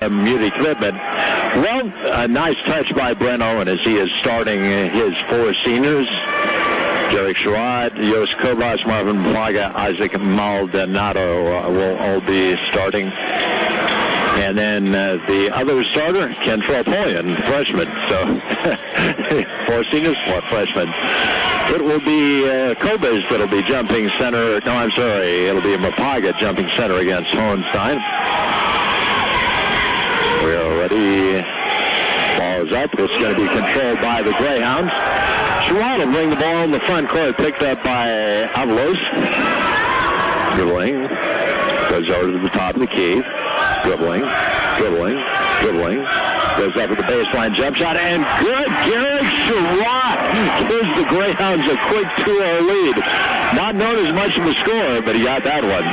Munich equipment. Well, a nice touch by Brent Owen as he is starting his four seniors. Derek Sherrod, Yost Kobas, Marvin Plaga, Isaac Maldonado will all be starting. And then the other starter, Kentrell Poyen, freshman. So four seniors, one freshman. It will be Kobas that'll be jumping center. No, I'm sorry. It'll be Mapaga jumping center against Hohenstein. We are ready. Ball is up. It's going to be controlled by the Greyhounds. Sherrod will bring the ball in the front court, picked up by Avalos. Dribbling. Goes over to the top of the key. Dribbling. Goes up to the baseline jump shot, and good. Garrett Sherrod gives the Greyhounds a quick 2-0 lead. Not known as much of a scorer, but he got that one.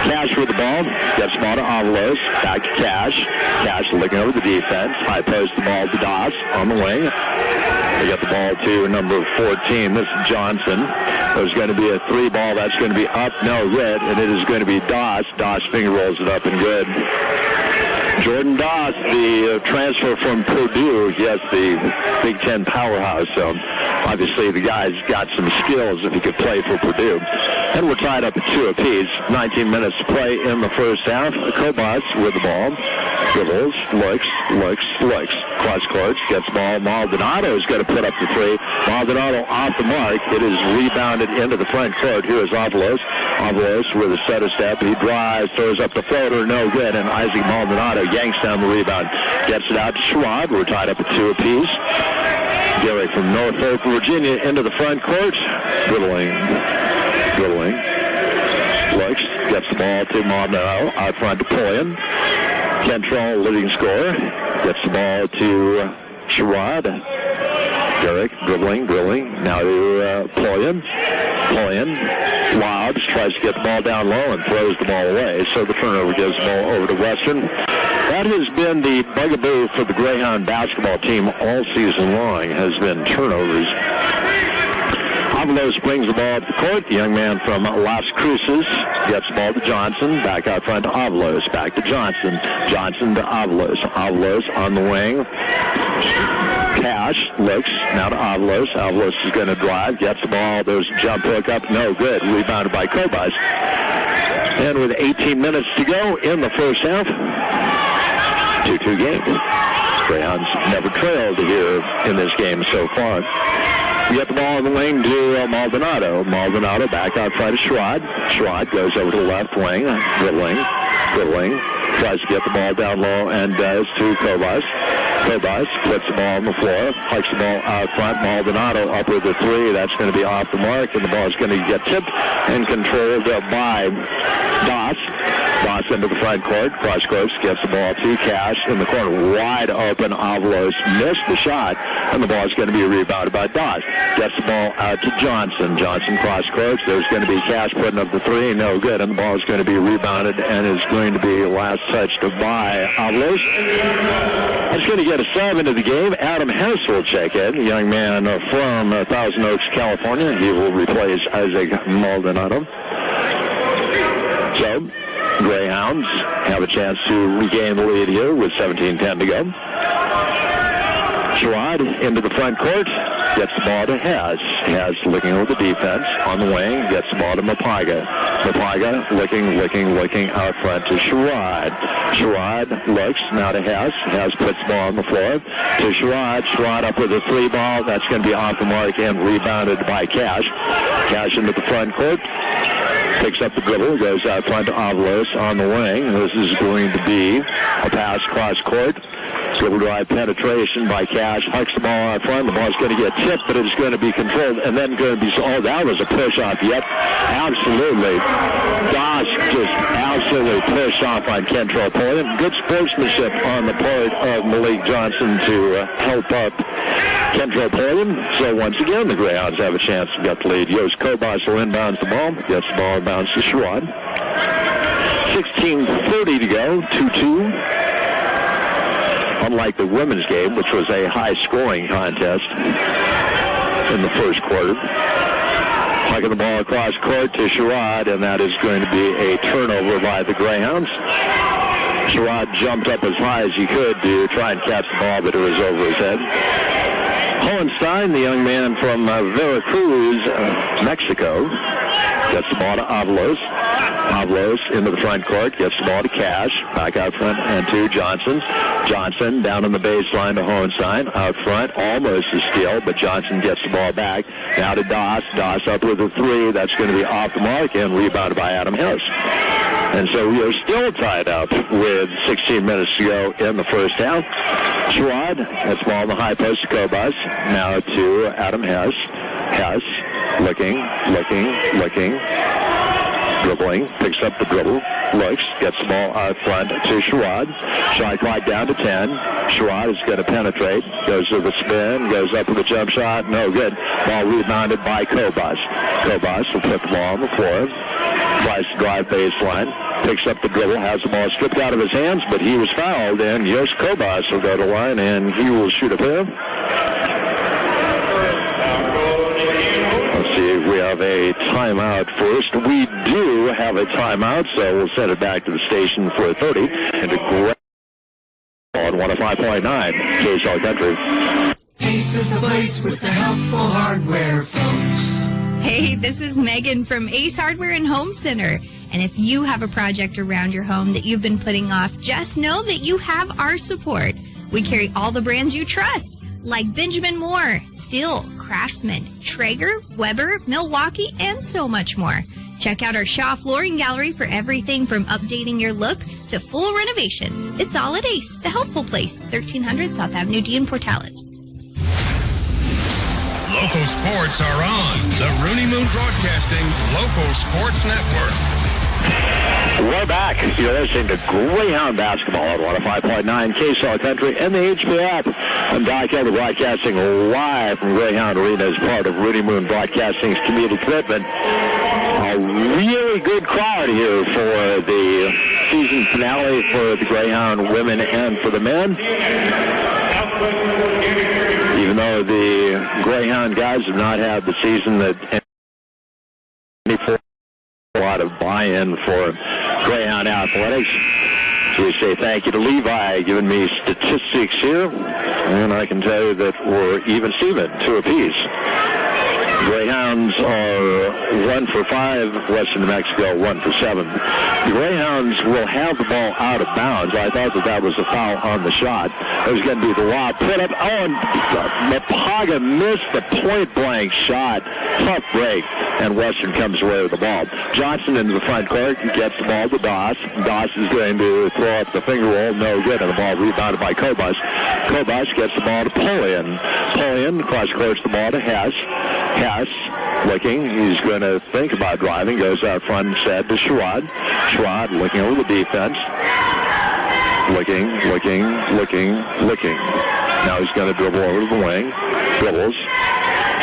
Cash with the ball. Gets the ball to Avalos. Back to Cash. Cash looking over the defense. High post the ball to Doss on the wing. They get the ball to number 14. This is Johnson. There's going to be a three ball. That's going to be up. No good. And it is going to be Doss. Doss finger rolls it up and good. Jordan Doss, the transfer from Purdue. Yes, the Big Ten powerhouse. So obviously the guy's got some skills if he could play for Purdue. And we're tied up at 2 apiece. 19 minutes to play in the first half. Kobas with the ball. Dribbles, looks. Cross courts, gets the ball. Maldonado is going to put up the three. Maldonado off the mark. It is rebounded into the front court. Here is Avalos. Avalos with a set of step. He drives, throws up the floater. No good. And Isaac Maldonado yanks down the rebound. Gets it out to Sherrod. We're tied up at 2 apiece. Derek from Norfolk, Virginia into the front court. Dribbling. Looks. Gets the ball to Maldonado. Out front to Poyen. Kentrell, leading scorer. Gets the ball to Sherrod. Derek dribbling. Now to Poyen. Lobs, tries to get the ball down low and throws the ball away. So the turnover gives the ball over to Western. That has been the bugaboo for the Greyhound basketball team all season long, has been turnovers. Avalos brings the ball up the court. The young man from Las Cruces gets the ball to Johnson. Back out front to Avalos. Back to Johnson. Johnson to Avalos. Avalos on the wing. Cash looks now to Avalos. Avalos is going to drive. Gets the ball. There's a jump hook up. No good. Rebounded by Kobas. And with 18 minutes to go in the first half, 2-2 game. Greyhounds never trailed here in this game so far. We get the ball in the wing to Maldonado. Maldonado back out front of Sherrod. Sherrod goes over to the left wing. Dribbling. Tries to get the ball down low and does to Kobas. Kobas puts the ball on the floor. Hikes the ball out front. Maldonado up with the three. That's going to be off the mark, and the ball is going to get tipped and controlled by Doss. Doss into the front court. Cross court gets the ball to Cash in the corner. Wide open. Avalos missed the shot, and the ball is going to be rebounded by Doss. Gets the ball out to Johnson. Johnson cross court. There's going to be Cash putting up the three. No good, and the ball is going to be rebounded and is going to be last touched by Avalos. That's going to get a sub into the game. Adam Hess will check in. The young man from Thousand Oaks, California. He will replace Isaac Maldonado. So, Greyhounds have a chance to regain the lead here with 17:10 to go. Sherrod into the front court. Gets the ball to Hess. Hess looking over the defense on the wing. Gets the ball to Mapaga. Mapaga looking out front to Sherrod. Sherrod looks now to Hess. Hess puts the ball on the floor to Sherrod. Sherrod up with a three ball. That's going to be off the mark and rebounded by Cash. Cash into the front court. Picks up the dribble, goes out front to Avalos on the wing. This is going to be a pass cross court. Dribble drive penetration by Cash. Hucks the ball out front. The ball's going to get tipped, but it's going to be controlled. And then going to be, that was a push off. Yep, absolutely. Doss just absolutely pushed off on Kentrell Poyen. Good sportsmanship on the part of Malik Johnson to help up Kentrell Poyen. So once again, the Greyhounds have a chance to get the lead. Yost Kobas will inbounds the ball. Gets the ball inbounds to Sherrod. 16:30 to go. 2-2. Unlike the women's game, which was a high-scoring contest in the first quarter. Hucking the ball across court to Sherrod, and that is going to be a turnover by the Greyhounds. Sherrod jumped up as high as he could to try and catch the ball, but it was over his head. Hohenstein, the young man from Veracruz, Mexico, gets the ball to Avalos. Avalos into the front court, gets the ball to Cash. Back out front and to Johnson. Johnson down on the baseline to Hohenstein. Out front, almost a steal, but Johnson gets the ball back. Now to Doss. Doss up with a three. That's going to be off the mark and rebounded by Adam Harris. And so we are still tied up with 16 minutes to go in the first half. Sherrod, that's ball in the high post to Kobus. Now to Adam Hess. Hess, looking. Dribbling, picks up the dribble, looks, gets the ball out front to Sherrod. Shot clock down to 10. Sherrod is going to penetrate, goes to the spin, goes up with a jump shot, no good. Ball rebounded by Kobus. Kobus will put the ball on the floor, tries to drive baseline, picks up the dribble, has the ball stripped out of his hands, but he was fouled, and Yosh Kobus will go to line, and he will shoot a pair. We have a timeout first. We do have a timeout, so we'll send it back to the station for a 30. And to grab on 105.9 KSL Country. Ace is the place with the helpful hardware, folks. Hey, this is Megan from Ace Hardware and Home Center. And if you have a project around your home that you've been putting off, just know that you have our support. We carry all the brands you trust, like Benjamin Moore, Stihl, Craftsman, Traeger, Weber, Milwaukee, and so much more. Check out our Shaw Flooring Gallery for everything from updating your look to full renovations. It's all at Ace, the helpful place, 1300 South Avenue D in Portales. Local sports are on the Rooney Moon Broadcasting Local Sports Network. We're back. You're listening to Greyhound basketball on 105.9 KSL Country and the HP app. I'm Doc Elder, broadcasting live from Greyhound Arena as part of Rooney Moon Broadcasting's community commitment. A really good crowd here for the season finale for the Greyhound women and for the men. Even though the Greyhound guys have not had the season that a lot of buy-in for Greyhound athletics. So we say thank you to Levi giving me statistics here, and I can tell you that we're even Steven, 2 apiece. Greyhounds are 1 for 5, Western New Mexico 1 for 7. The Greyhounds will have the ball out of bounds. I thought that was a foul on the shot. It was going to be the lob put up. Oh, and Mapaga missed the point-blank shot. Tough break, and Western comes away with the ball. Johnson into the front court, gets the ball to Doss. Doss is going to throw up the finger roll, no good, and the ball rebounded by Kobus. Kobus gets the ball to Polian. Polian cross-courts the ball to Hess. Hess looking, he's going to think about driving, goes out front instead to Sherrod. Sherrod looking over the defense. Looking. Now he's going to dribble over to the wing. Dribbles.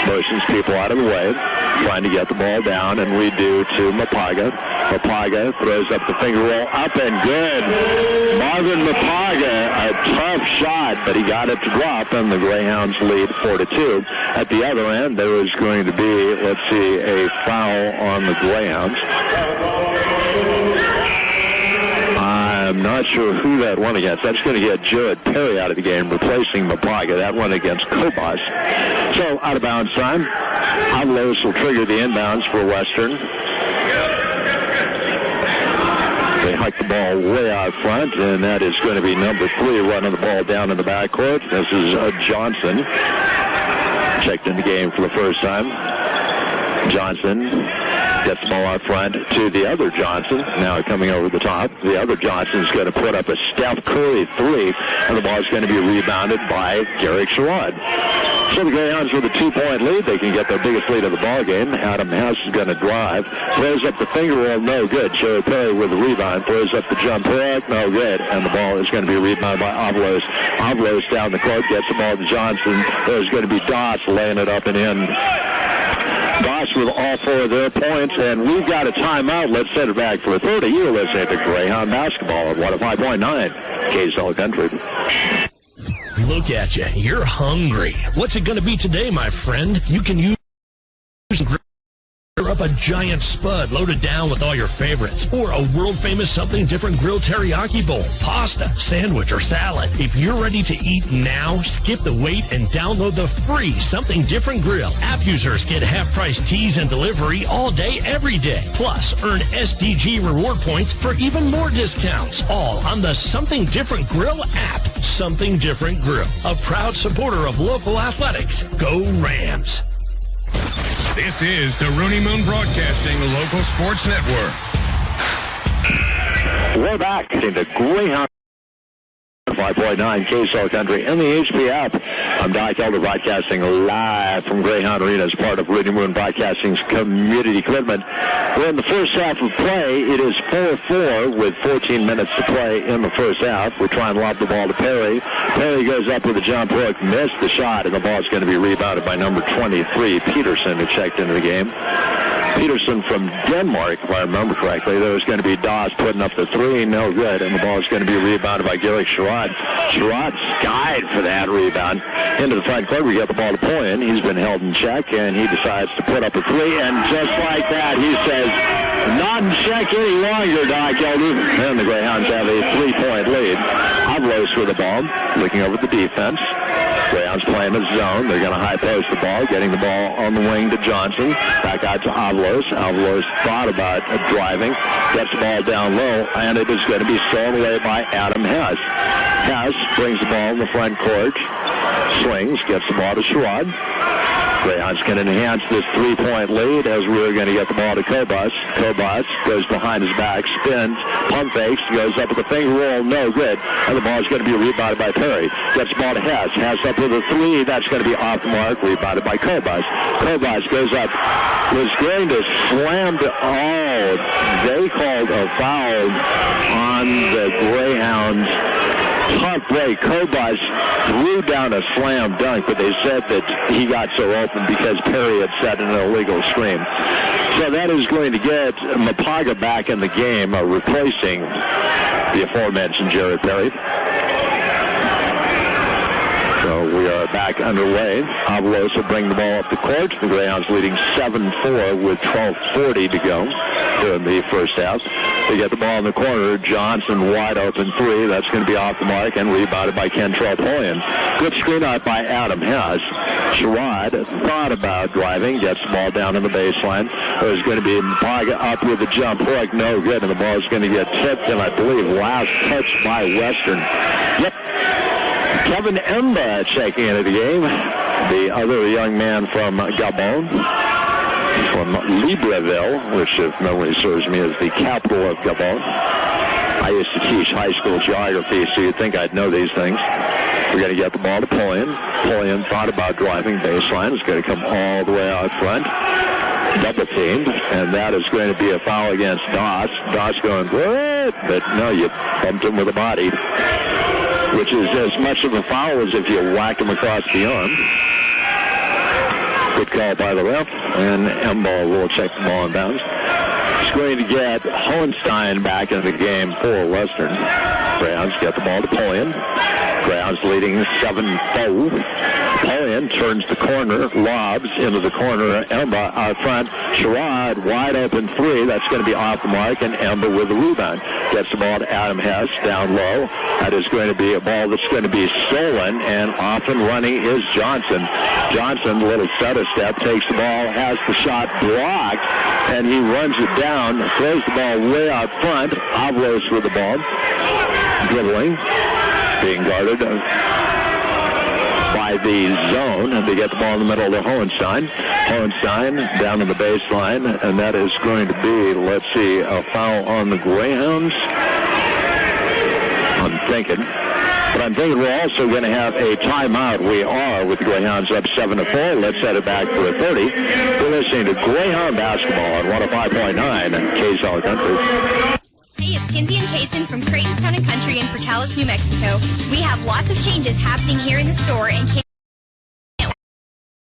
Motions people out of the way. Trying to get the ball down, and we do to Mapaga. Mapaga throws up the finger roll, up and good. Marvin Mapaga, a tough shot, but he got it to drop, and the Greyhounds lead 4-2. At the other end, there is going to be, let's see, a foul on the Greyhounds. I'm not sure who that one against. That's going to get Jared Perry out of the game, replacing Mapaga. That one against Kobus. So, out of bounds time. Avalos will trigger the inbounds for Western. They hike the ball way out front, and that is going to be number 3 running the ball down in the backcourt. This is Johnson. Checked in the game for the first time. Johnson gets the ball out front to the other Johnson. Now coming over the top. The other Johnson is going to put up a Steph Curry 3, and the ball is going to be rebounded by Garrick Sherrod. So the Greyhounds with a 2-point lead. They can get their biggest lead of the ball game. Adam Hess is going to drive. Throws up the finger roll, no good. Jared Perry with the rebound. Throws up the jump hook, no good. And the ball is going to be rebounded by Avalos. Avalos down the court, gets the ball to Johnson. There's going to be Doss laying it up and in. Doss with all 4 of their points, and we've got a timeout. Let's set it back for a 30. You're listening to Greyhound basketball at 105.9 KSL Country. Look at you. You're hungry. What's it going to be today, my friend? You can use up a giant spud loaded down with all your favorites, or a world-famous Something Different Grill teriyaki bowl, pasta, sandwich, or salad. If you're ready to eat now, skip the wait and download the free Something Different Grill. App users get half-price teas and delivery all day, every day. Plus, earn SDG reward points for even more discounts. All on the Something Different Grill app. Something Different Grill, a proud supporter of local athletics. Go Rams. This is the Rooney Moon Broadcasting Local Sports Network. We're back in the Greyhound 5.9 KSL Country and the HP app. I'm Doc Elder, broadcasting live from Greyhound Arena as part of Rooney Moon Broadcasting's community commitment. We're in the first half of play. It is 4-4 with 14 minutes to play in the first half. We're trying to lob the ball to Perry. Perry goes up with a jump hook, missed the shot, and the ball is going to be rebounded by number 23, Peterson, who checked into the game. Peterson from Denmark, if I remember correctly. There was going to be Doss putting up the three, no good, and the ball is going to be rebounded by Garrick Sherrod. Sherrod skied for that rebound into the front court. We get the ball to Poyen. He's been held in check, and he decides to put up a three, and just like that, he says, not in check any longer, Doc Elder. And the Greyhounds have a 3-point lead. Avlos with the ball, looking over the defense. Greyhounds playing a zone. They're going to high post the ball, getting the ball on the wing to Johnson. Back out to Avalos. Avalos thought about driving, gets the ball down low, and it is going to be stolen away by Adam Hess. Hess brings the ball in the front court, swings, gets the ball to Sherrod. Greyhounds can enhance this 3-point lead as we're going to get the ball to Kobus. Kobus goes behind his back, spins, pump fakes, goes up with the finger roll, no good. And the ball is going to be rebounded by Perry. Gets the ball to Hess. Hess up with a three. That's going to be off the mark, rebounded by Kobus. Kobus goes up, was going to slam to, they called a foul on the Greyhounds. Tough break. Kobus threw down a slam dunk, but they said that he got so open because Perry had set an illegal screen. So that is going to get Mapaga back in the game, replacing the aforementioned Jared Perry. So we are back underway. Avalos will bring the ball up the court. The Greyhounds leading 7-4 with 12:40 to go in the first half. They get the ball in the corner. Johnson wide open three. That's going to be off the mark and rebounded by Kentrell Poyen. Good screen out by Adam Hess. Sherrod thought about driving. Gets the ball down in the baseline. There's going to be Mapaga up with a jump hook. No good. And the ball is going to get tipped. And I believe last touch by Western. Yep. Kevin Emba checking into the game. The other young man from Gabon, from Libreville, which, if memory serves me, is the capital of Gabon. I used to teach high school geography, so you'd think I'd know these things. We're going to get the ball to Poyen. Poyen thought about driving baseline. It's going to come all the way out front. Double teamed, and that is going to be a foul against Doss. Doss going, what? But no, you bumped him with a body, which is as much of a foul as if you whack him across the arm. Good call by the ref, and Emball will check the ball in bounds. He's going to get Hohenstein back in the game for Western. Greyhounds get the ball to Poyen. Greyhounds leading 7-4. Poyen turns the corner, lobs into the corner. Emba out front. Sherrod wide open three. That's going to be off the mark, and Emba with the rebound. Gets the ball to Adam Hess down low. That is going to be a ball that's going to be stolen, and off and running is Johnson. Johnson, little stutter step, takes the ball, has the shot blocked, and he runs it down, throws the ball way out front. Avalos with the ball, dribbling, being guarded by the zone, and they get the ball in the middle of Hohenstein. Hohenstein down in the baseline, and that is going to be, let's see, a foul on the Greyhounds. I'm thinking. But I'm thinking we're also going to have a timeout. We are, with the Greyhounds up 7-4. Let's set it back for a 30. We're listening to Greyhound basketball on 105.9 KSL Country. Hey, it's Kinsey and Kason from Creighton's Town and Country in Portales, New Mexico. We have lots of changes happening here in the store, and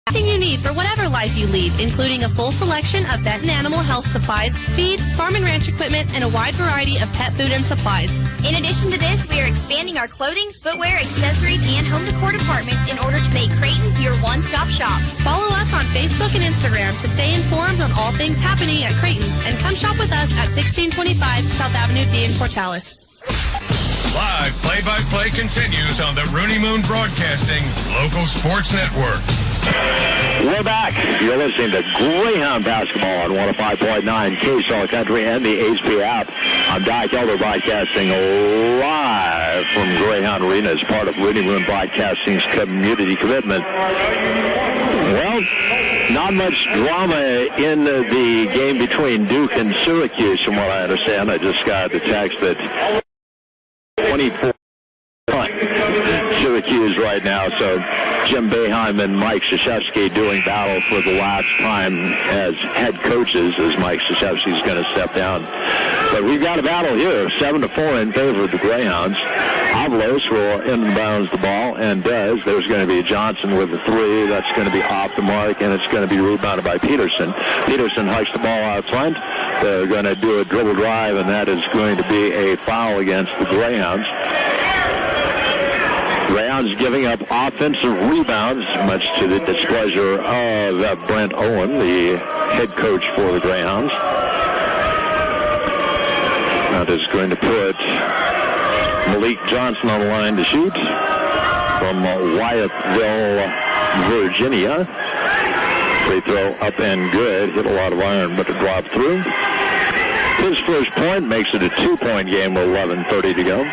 everything you need for whatever life you lead, including a full selection of vet and animal health supplies, feed, farm and ranch equipment, and a wide variety of pet food and supplies. in addition to this, we are expanding our clothing, footwear, accessories, and home decor departments in order to make Creighton's your one-stop shop. Follow us on Facebook and Instagram to stay informed on all things happening at Creighton's, and come shop with us at 1625 South Avenue D in Portales. Live play-by-play continues on the Rooney Moon Broadcasting Local Sports Network. We're back. You're listening to Greyhound basketball on 105.9 K-Star Country and the HP app. I'm Doc Elder broadcasting live from Greyhound Arena as part of Rooney Moon Broadcasting's community commitment. Well, not much drama in the game between Duke and Syracuse, from what I understand. I just got the text that 24 Syracuse right now, so Jim Boeheim and Mike Krzyzewski doing battle for the last time as head coaches, as Mike Krzyzewski is going to step down. But we've got a battle here, 7-4 in favor of the Greyhounds. Avalos will inbounds the ball and does. There's going to be Johnson with a three. That's going to be off the mark, and it's going to be rebounded by Peterson. Peterson hikes the ball out front. They're going to do a dribble drive, and that is going to be a foul against the Greyhounds. Greyhounds giving up offensive rebounds, much to the displeasure of Brent Owen, the head coach for the Greyhounds. That is going to put Malik Johnson on the line to shoot from Wyethville, Virginia. Free throw up and good. Hit a lot of iron, but to drop through. His first point makes it a 2-point game with 11:30 to go.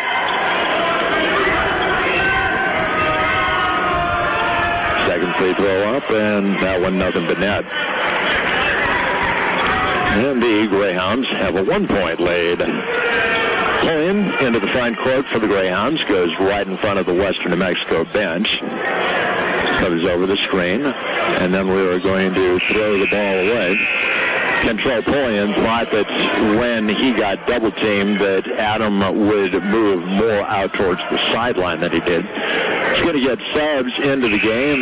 Second free throw up, and that one nothing but net. And the Greyhounds have a 1-point lead. Pulling into the front court for the Greyhounds, goes right in front of the Western New Mexico bench. Comes over the screen, and then we are going to throw the ball away. Kentrell Pulliam thought that when he got double-teamed that Adam would move more out towards the sideline than he did. He's going to get subs into the game.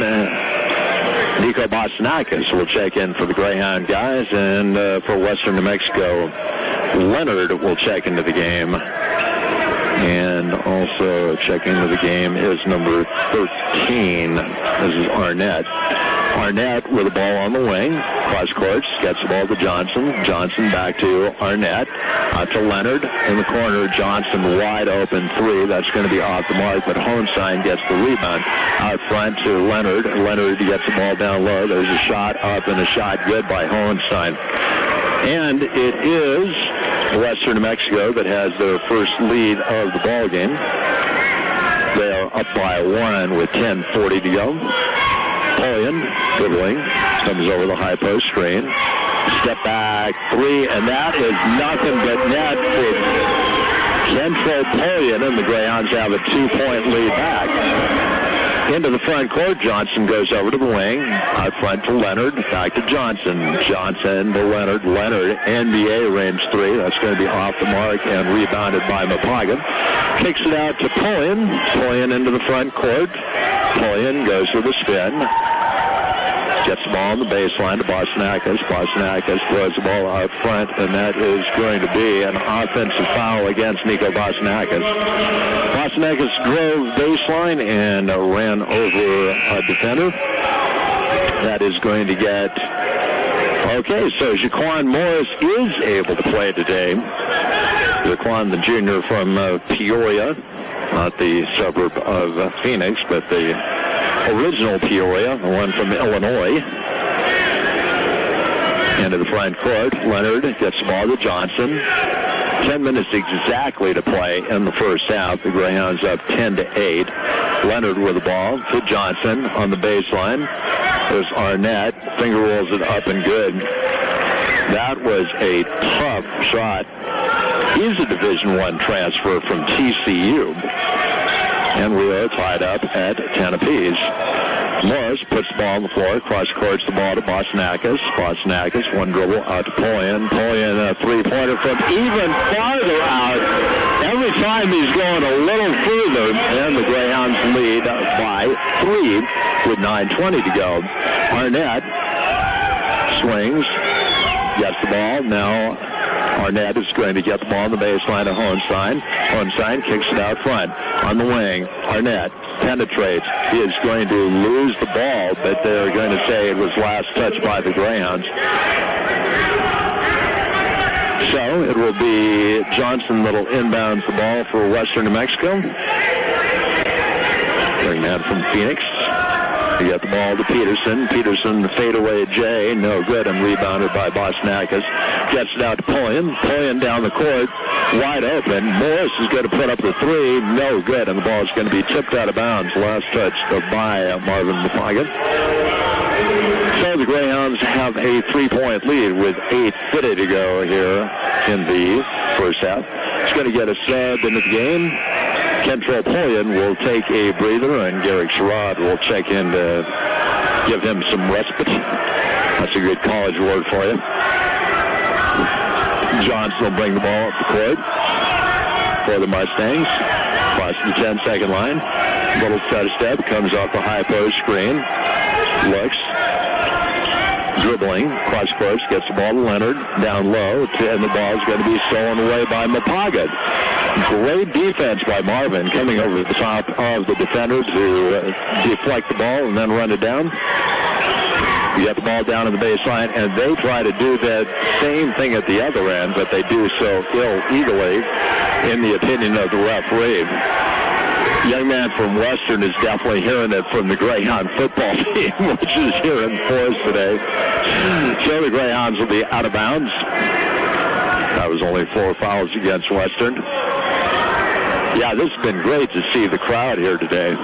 Nico Bostonakis will check in for the Greyhound guys, and for Western New Mexico, Leonard will check into the game. And also checking into the game is number 13. This is Arnett. Arnett with the ball on the wing. Cross courts, gets the ball to Johnson. Johnson back to Arnett. Out to Leonard. In the corner, Johnson wide open three. That's going to be off the mark, but Hohenstein gets the rebound. Out front to Leonard. Leonard gets the ball down low. There's a shot up and a shot good by Hohenstein. And it is Western New Mexico that has their first lead of the ball game. They are up by one with 10:40 to go. Pulliam dribbling, comes over the high post screen. Step back three, and that is nothing but net for Kentrell Pulliam, and the Greyhounds have a 2-point lead back. Into the front court, Johnson goes over to the wing. Out front to Leonard, back to Johnson. Johnson to Leonard. Leonard, NBA range three. That's going to be off the mark and rebounded by Mapaga. Kicks it out to Pulliam. Pulliam into the front court. Pulliam goes with a spin. Gets the ball on the baseline to Bostonakis. Bostonakis throws the ball out front, and that is going to be an offensive foul against Nico Bostonakis. Bostonakis drove baseline and ran over a defender. That is going to get... Okay, so Jaquan Morris is able to play today. Jaquan, the junior from Peoria, not the suburb of Phoenix, but the original Peoria, the one from Illinois. Into the front court, Leonard gets the ball to Johnson. 10 minutes exactly to play in the first half. The Greyhounds up 10-8. Leonard with the ball to Johnson on the baseline. There's Arnett. Finger rolls it up and good. That was a tough shot. He's a Division I transfer from TCU. And we are tied up at 10 apiece. Morris puts the ball on the floor, cross-courts the ball to Bostonakis. Bostonakis, one dribble out to Pulliam. Pulliam, a three-pointer from even farther out. Every time he's going a little further, and the Greyhounds lead by 3 with 9:20 to go. Arnett swings, gets the ball, now Arnett is going to get the ball on the baseline of Hohenstein. Hohenstein kicks it out front. On the wing, Arnett penetrates. He is going to lose the ball, but they're going to say it was last touched by the Greyhounds. So it will be Johnson that'll inbounds the ball for Western New Mexico. Bring that from Phoenix. You got the ball to Peterson. Peterson, the fadeaway J, no good, and rebounded by Bosnakis. Gets it out to Pullian. Pullian down the court, wide open. Morris is going to put up the three, no good, and the ball is going to be tipped out of bounds. Last touch by Marvin Mapaga. So the Greyhounds have a 3-point lead with 8:50 to go here in the first half. It's going to get a sub into the game. Kentrell Pullian will take a breather, and Garrick Sherrod will check in to give him some respite. That's a good college word for you. Johnson will bring the ball up the court for the Mustangs. Across the 10-second line. Little set step, comes off the high post screen. Looks. Dribbling, cross course, gets the ball to Leonard, down low, and the ball is going to be stolen away by Mapaga. Great defense by Marvin, coming over the top of the defender to deflect the ball and then run it down. You get the ball down in the baseline, and they try to do that same thing at the other end, but they do so illegally, in the opinion of the referee. Young man from Western is definitely hearing it from the Greyhound football team, which is here in force today. So the Greyhounds will be out of bounds. That was only 4 fouls against Western. Yeah, this has been great to see the crowd here today.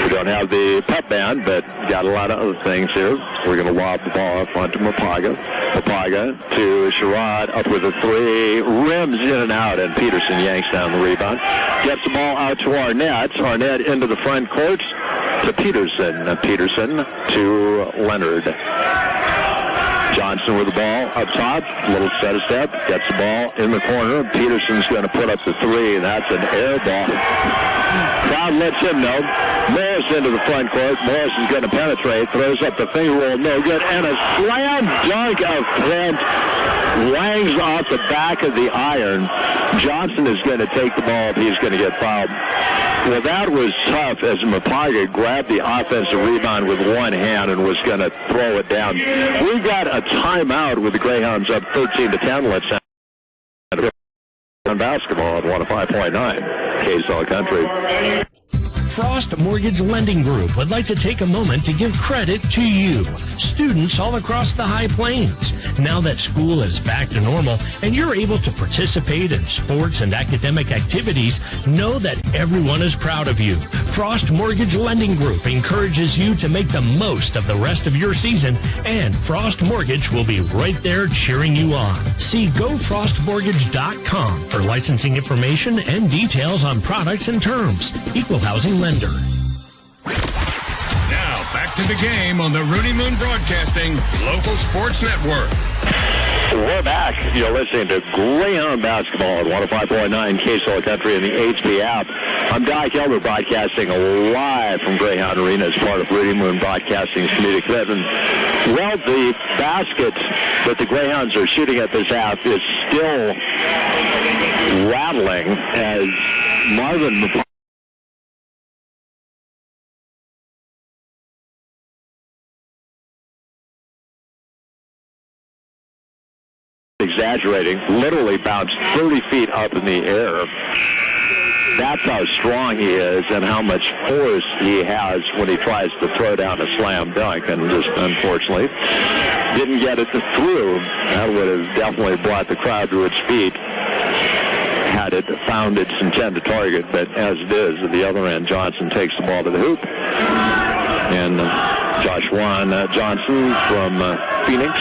We don't have the pep band, but got a lot of other things here. We're going to lob the ball up onto Mapaga. Mapaga to Sherrod, up with a three, rims in and out, and Peterson yanks down the rebound. Gets the ball out to Arnett. Arnett into the front court to Peterson. Peterson to Leonard. Johnson with the ball up top, little set step, gets the ball in the corner. Peterson's going to put up the three, and that's an air ball. Crowd lets him know. Morris into the front court. Morris is going to penetrate, throws up the finger roll, no good, and a slam dunk of Clint wangs off the back of the iron. Johnson is going to take the ball if he's going to get fouled. Well, that was tough as Mapaga grabbed the offensive rebound with one hand and was going to throw it down. We've got a timeout with the Greyhounds up 13-10. Let's have on basketball at 105.9 KSL Country. Frost Mortgage Lending Group would like to take a moment to give credit to you, students all across the High Plains. Now that school is back to normal and you're able to participate in sports and academic activities, know that everyone is proud of you. Frost Mortgage Lending Group encourages you to make the most of the rest of your season, and Frost Mortgage will be right there cheering you on. See GoFrostMortgage.com for licensing information and details on products and terms. Equal housing lender. Now, back to the game on the Rooney Moon Broadcasting Local Sports Network. We're back. You're listening to Greyhound Basketball at 105.9 KSL Country in the HP app. I'm Doc Elder, broadcasting live from Greyhound Arena as part of Rooney Moon Broadcasting's comedic commitment. Well, the basket that the Greyhounds are shooting at this half is still rattling as Marvin exaggerating, literally bounced 30 feet up in the air. That's how strong he is and how much force he has when he tries to throw down a slam dunk, and just unfortunately didn't get it through. That would have definitely brought the crowd to its feet had it found its intended target, but as it is, at the other end, Johnson takes the ball to the hoop, and Josh Juan Johnson from Phoenix.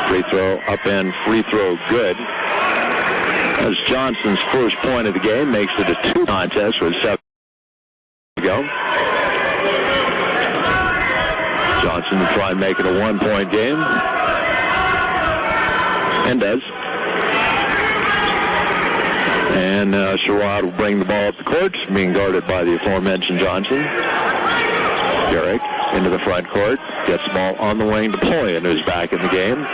Free throw, up and free throw good. As Johnson's first point of the game, makes it a 2 contest with 7 to go. Johnson to try and make it a 1-point game. And does. And Sherrod will bring the ball up the court, being guarded by the aforementioned Johnson. Garrick into the front court. Gets the ball on the wing to Pullian, who's back in the game.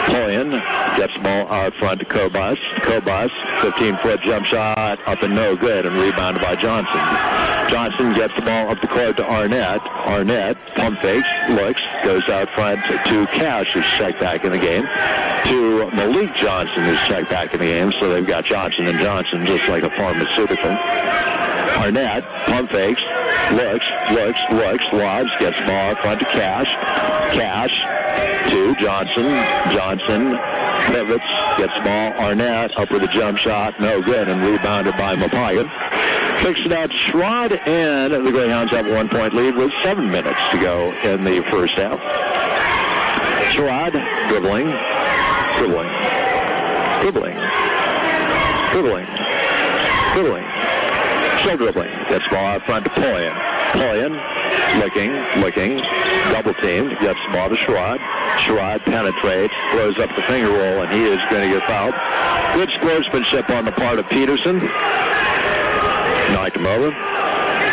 Pullian gets the ball out front to Kobus. Kobus, 15-foot jump shot, up and no good, and rebounded by Johnson. Johnson gets the ball up the court to Arnett. Arnett pump fakes, looks, goes out front to Cash, who's checked back in the game, to Malik Johnson, who's checked back in the game. So they've got Johnson and Johnson, just like a pharmaceutical. Arnett pump fakes, looks, lobs, gets the ball out front to Cash. Cash to Johnson. Johnson pivots, gets the ball. Arnett up with a jump shot, no good, and rebounded by Mapagan. Kicks it out to Sherrod, and the Greyhounds have a 1-point lead with 7 minutes to go in the first half. Sherrod dribbling. Still dribbling. Gets the ball out front to Pullian. Pullian looking, double teamed, gets the ball to Sherrod. Sherrod penetrates, throws up the finger roll, and he is going to get fouled. Good sportsmanship on the part of Peterson. Knocked him over.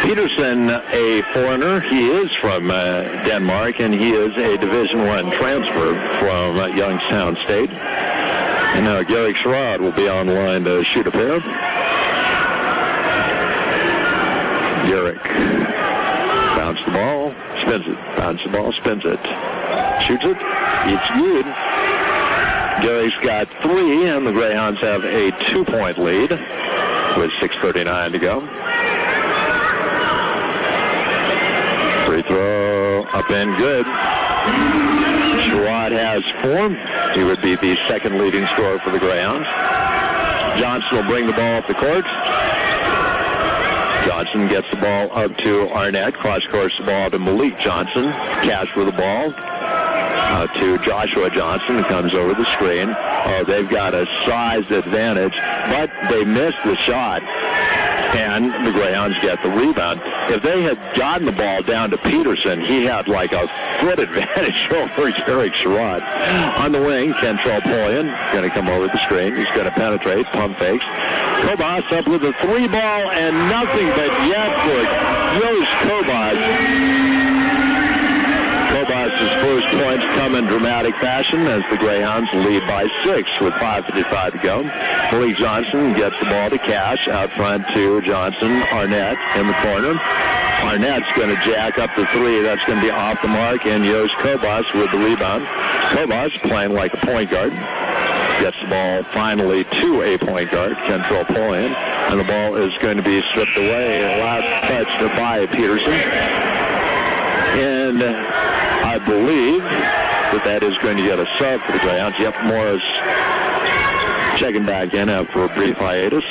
Peterson, a foreigner. He is from Denmark, and he is a Division I transfer from Youngstown State. And now Garrick Sherrod will be on the line to shoot a pair. Garrick bounce the ball, spins it. Bounce the ball, spins it. Shoots it. It's good. Garrick's got 3, and the Greyhounds have a 2-point lead with 6:39 to go. Free throw up and good. Sherrod has 4. He would be the second leading scorer for the Greyhounds. Johnson will bring the ball up the court. Johnson gets the ball up to Arnett. Cross-course the ball to Malik Johnson. Cash with the ball to Joshua Johnson, who comes over the screen. Oh, they've got a size advantage, but they missed the shot, and the Greyhounds get the rebound. If they had gotten the ball down to Peterson, he had like a foot advantage over Garrick Sherrod. On the wing, Kentrell Pullian going to come over the screen. He's going to penetrate, pump fakes. Kobas up with a 3 ball and nothing but yet for Yost Kobas. Kobas' first points come in dramatic fashion as the Greyhounds lead by 6 with 5:55 to go. Malik Johnson gets the ball to Cash, out front to Johnson. Arnett in the corner. Arnett's going to jack up the 3. That's going to be off the mark, and Yost Kobas with the rebound. Kobas playing like a point guard. Gets the ball finally to a point guard, Kentrell Pullian, and the ball is going to be stripped away. Last touch by Peterson. And I believe that is going to get a sub for the Greyhounds. Yep, Morris checking back in after a brief hiatus.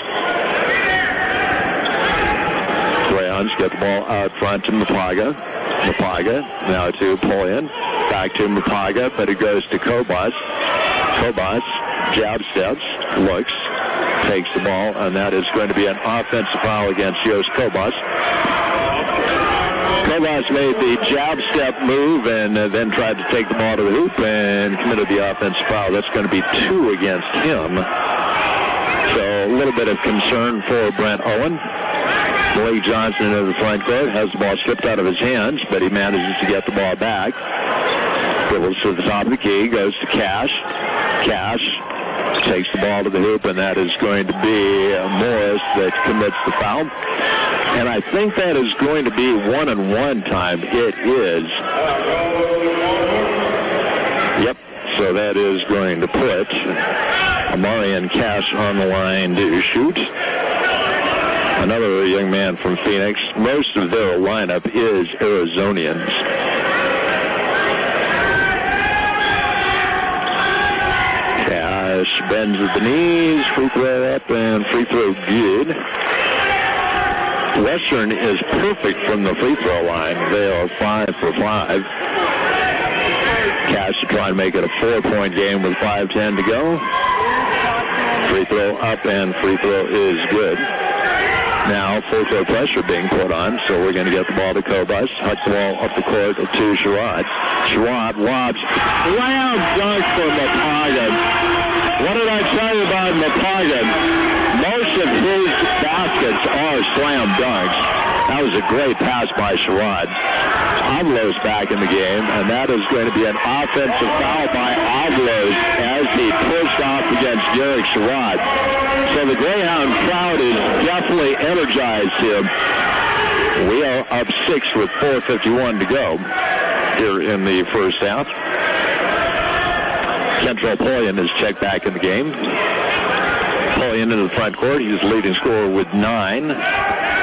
Greyhounds get the ball out front to Mapaga. Mapaga now to Pullian. Back to Mapaga, but it goes to Kobas. Kobas jab steps, looks, takes the ball, and that is going to be an offensive foul against Yost Kobas. Kobas made the jab step move and then tried to take the ball to the hoop and committed the offensive foul. That's going to be 2 against him. So a little bit of concern for Brent Owen. Malik Johnson in the front court has the ball stripped out of his hands, but he manages to get the ball back. Dribbles to the top of the key, goes to Cash. Cash takes the ball to the hoop, and that is going to be Morris that commits the foul. And I think that is going to be 1-on-1 time. It is. Yep, so that is going to put Amari and Cash on the line to shoot. Another young man from Phoenix. Most of their lineup is Arizonians. Cash bends at the knees, free throw up, and free throw good. Western is perfect from the free throw line. They are 5 for 5. Cash to try and make it a 4-point game with 5:10 to go. Free throw up and free throw is good. Now full court pressure being put on, so we're going to get the ball to Kobus. Hucks the ball up the court to Sherrod. Sherrod lobs. Slam dunk for Mapagan. What did I tell you about Mapagan? Most of his baskets are slam dunks. That was a great pass by Sherrod. Avalos back in the game, and that is going to be an offensive foul by Avalos as he pushed off against Derek Sherrod. So the Greyhound crowd is definitely energized here. We are up 6 with 4:51 to go here in the first half. Central Polian is checked back in the game. Polian into the front court. He's the leading scorer with 9.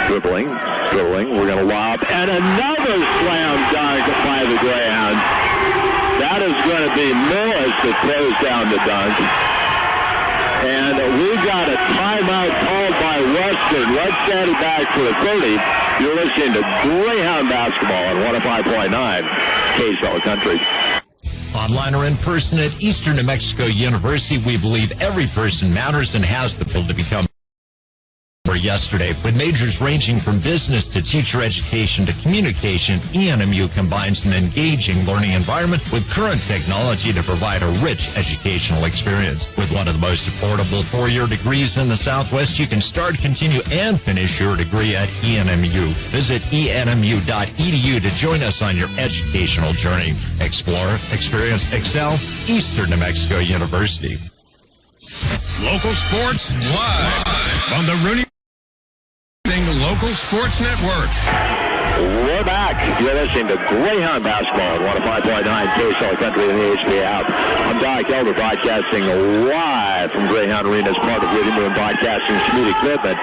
Dribbling. We're going to lob. And another slam dunk by the Greyhounds. That is going to be Morris that throws down the dunk. And we've got a timeout called by Western. Let's stand it back for the 30. You're listening to Greyhound basketball on 105.9 KSL Country. Online or in person at Eastern New Mexico University, we believe every person matters and has the ability to become yesterday. With majors ranging from business to teacher education to communication, ENMU combines an engaging learning environment with current technology to provide a rich educational experience. With one of the most affordable 4-year degrees in the Southwest, you can start, continue, and finish your degree at ENMU. Visit enmu.edu to join us on your educational journey. Explore, experience, excel. Eastern New Mexico University. Local sports live on the Rooney Local Sports Network. We're back. You're listening to Greyhound basketball at 105.9 KSL Country in the HP app. I'm Doc Elder, broadcasting live from Greyhound Arena as part of WNMU Broadcasting's community equipment.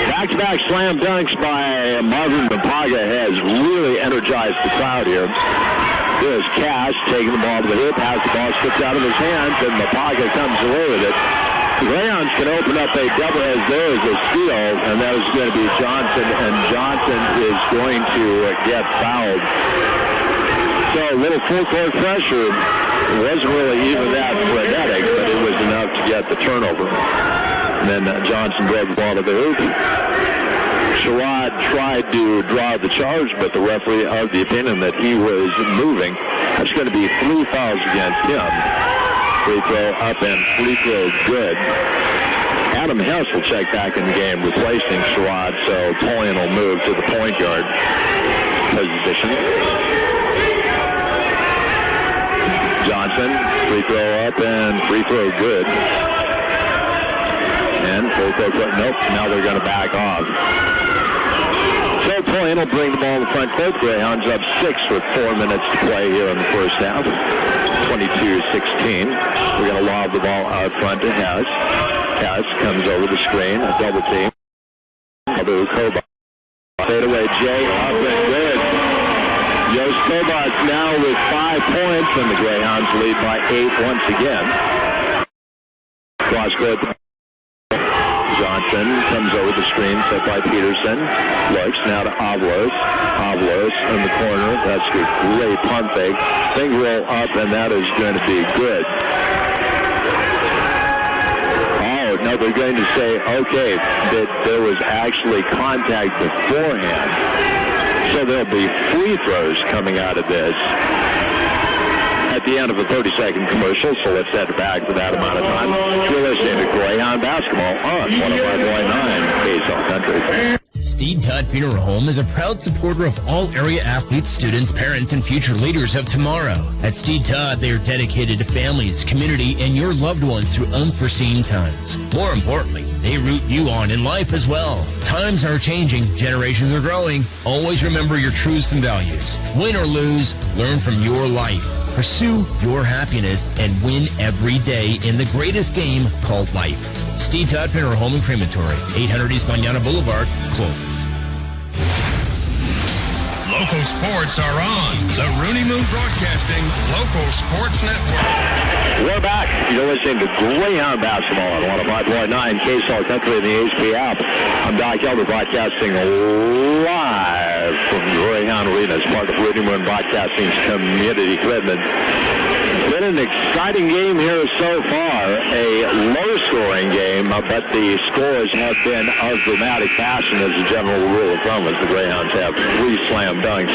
Back-to-back slam dunks by Marvin Mapaga has really energized the crowd here. Here's Cash taking the ball to the hoop, has the ball slipped out of his hands, and Mapaga comes away with it. The Greyhounds can open up a double as there is a steal, and that is going to be Johnson, and Johnson is going to get fouled. So a little full-court pressure. It wasn't really even that frenetic, but it was enough to get the turnover. And then Johnson drove the ball to the hoop. Sherrod tried to draw the charge, but the referee of the opinion that he was moving. That's going to be 3 fouls against him. Free throw up and free throw good. Adam Hess will check back in the game, replacing Sherrod, so Polian will move to the point guard position. Johnson, free throw up and free throw good. And full throw, nope, now they're going to back off. So Polian will bring the ball in the front court. Greyhounds up 6 with 4 minutes to play here in the first half. 22-16. We're going to lob the ball out front to Hess. Hess comes over the screen, a double team. Abu Kobach. Fade away, Jay, up and good. Yost Kobach now with 5 points, and the Greyhounds lead by 8 once again. Cross court. Johnson comes over the screen, set by Peterson. Looks now to Avalos. Avalos in the corner. That's a great pump fake. Thing roll up, and that is going to be good. Oh, no, they're going to say, okay, that there was actually contact beforehand. So there'll be free throws coming out of this at the end of a 30-second commercial, so let's set it back for that amount of time. You're listening to Greyhound basketball on 105.9 KSL Country. Steed Todd Funeral Home is a proud supporter of all area athletes, students, parents, and future leaders of tomorrow. At Steed Todd, they are dedicated to families, community, and your loved ones through unforeseen times. More importantly, they root you on in life as well. Times are changing, generations are growing. Always remember your truths and values. Win or lose, learn from your life. Pursue your happiness and win every day in the greatest game called life. Steed Todd Funeral Home and Crematory, 800 East Manana Boulevard, Clovis. Local sports are on the Rooney Moon Broadcasting Local Sports Network. We're back. You're listening to Greyhound basketball on 105.9 KSL Country in the HP app. I'm Doc Elder, broadcasting live from Greyhound Arena as part of Rooney Moon Broadcasting's community equipment. Been an exciting game here so far, a low-scoring game, but the scores have been of dramatic fashion as a general rule of thumb, as the Greyhounds have 3 slam dunks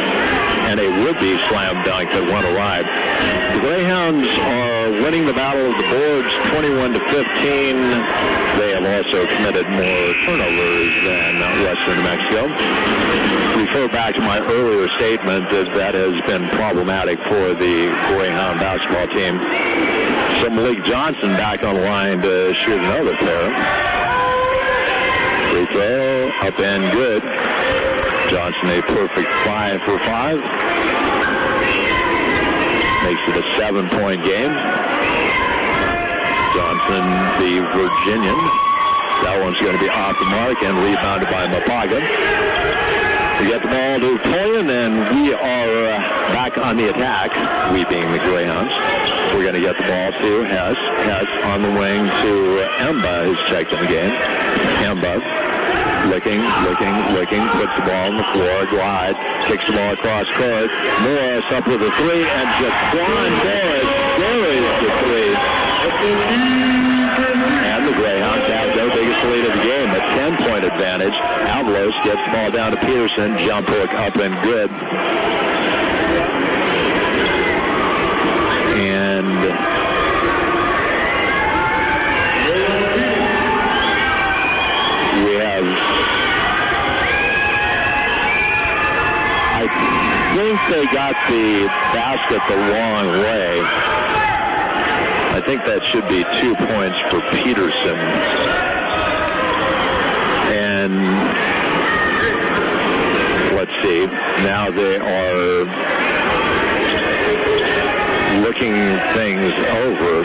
and a would-be slam dunk that went awry. The Greyhounds are winning the battle of the boards 21-15. They have also committed more turnovers than Western New Mexico. Refer refer back to my earlier statement that has been problematic for the Greyhound basketball team. So Malik Johnson back on the line to shoot another pair. Free throw, up and good. Johnson a perfect 5 for 5. Makes it a 7-point game. Johnson, the Virginian. That one's going to be off the mark and rebounded by Mapaga. We get the ball to Poyen, and we are back on the attack, we being the Greyhounds. We're going to get the ball to Hess. Hess on the wing to Emba, who's checked in the game. Emba looking, puts the ball on the floor, glides, kicks the ball across court. Morris up with a 3, and Jaquan Morris buries the 3. And the Greyhounds have their biggest lead of the game, a 10-point advantage. Avalos gets the ball down to Peterson. Jump hook up and good. And we have, I think they got the basket the wrong way. I think that should be 2 points for Peterson. And let's see. Now they are looking things over.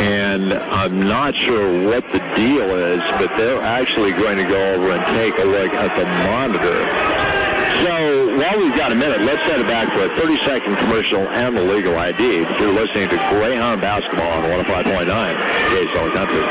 And I'm not sure what the deal is, but they're actually going to go over and take a look at the monitor. So while we've got a minute, let's set it back for a 30-second commercial and the legal ID. You're listening to Greyhound Basketball on 105.9 KSL Country.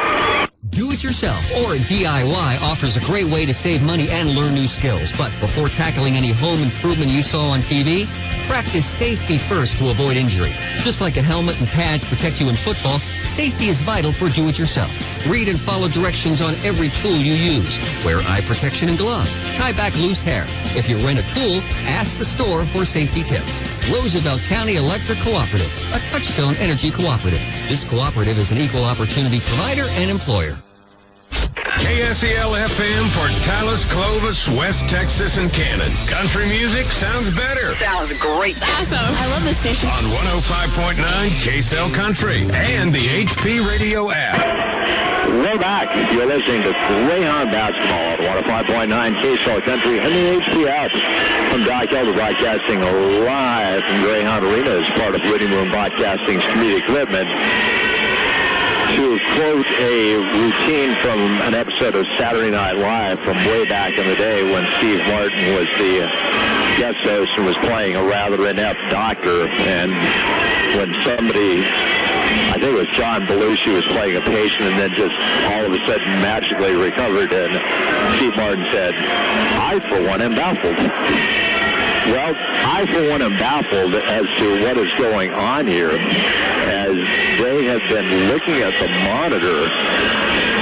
Do-it-yourself or DIY offers a great way to save money and learn new skills. But before tackling any home improvement you saw on TV, practice safety first to avoid injury. Just like a helmet and pads protect you in football, safety is vital for do-it-yourself. Read and follow directions on every tool you use. Wear eye protection and gloves. Tie back loose hair. If you rent a tool, ask the store for safety tips. Roosevelt County Electric Cooperative, a Touchstone Energy cooperative. This cooperative is an equal opportunity provider and employer. KSEL FM for Dallas, Clovis, West Texas, and Cannon. Country music sounds better. Sounds great. Awesome. I love this station. On 105.9 KSL Country and the HP Radio app. We're back. You're listening to Greyhound Basketball at 105.9 KSL Country and the HP app. I'm Doc Elder, broadcasting live from Greyhound Arena as part of Running Moon Broadcasting's comedic commitment. To quote a routine from an episode of Saturday Night Live from way back in the day when Steve Martin was the guest host and was playing a rather inept doctor, and when somebody, I think it was John Belushi, was playing a patient and then just all of a sudden magically recovered, and Steve Martin said, "I, for one, am baffled." Well, I, for one, am baffled as to what is going on here, as they have been looking at the monitor,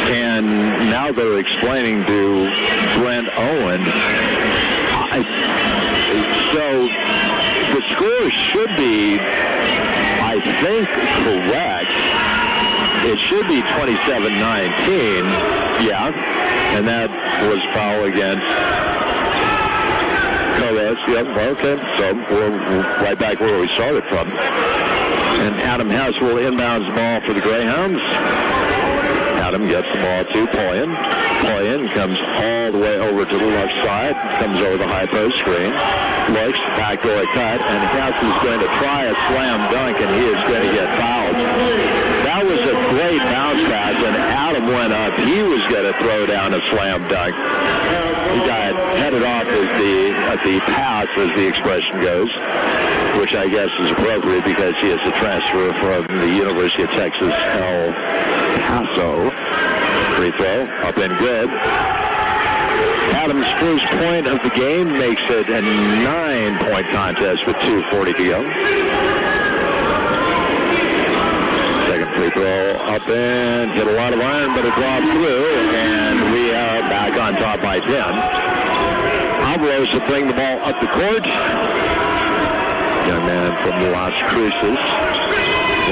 and now they're explaining to Brent Owen. So the score should be, I think, correct. It should be 27-19, yeah, and that was foul against Coles. Yep, okay, so we're right back where we started from. And Adam Hess will inbounds the ball for the Greyhounds. Adam gets the ball to Poyen. Poyen comes all the way over to the left side, comes over the high post screen, looks, backdoor cut, and Hess is going to try a slam dunk, and he is going to get fouled. That was a great bounce pass, and Adam went up. He was going to throw down a slam dunk. He got headed off at the pass, as the expression goes, which I guess is appropriate because he is a transfer from the University of Texas, El Paso. Free throw, up and good. Adams' first point of the game makes it a 9-point contest with 2:40 to go. Second free throw, up and hit a lot of iron, but it dropped through, and we are back on top by 10. Alvarez will bring the ball up the court. Young man from Las Cruces.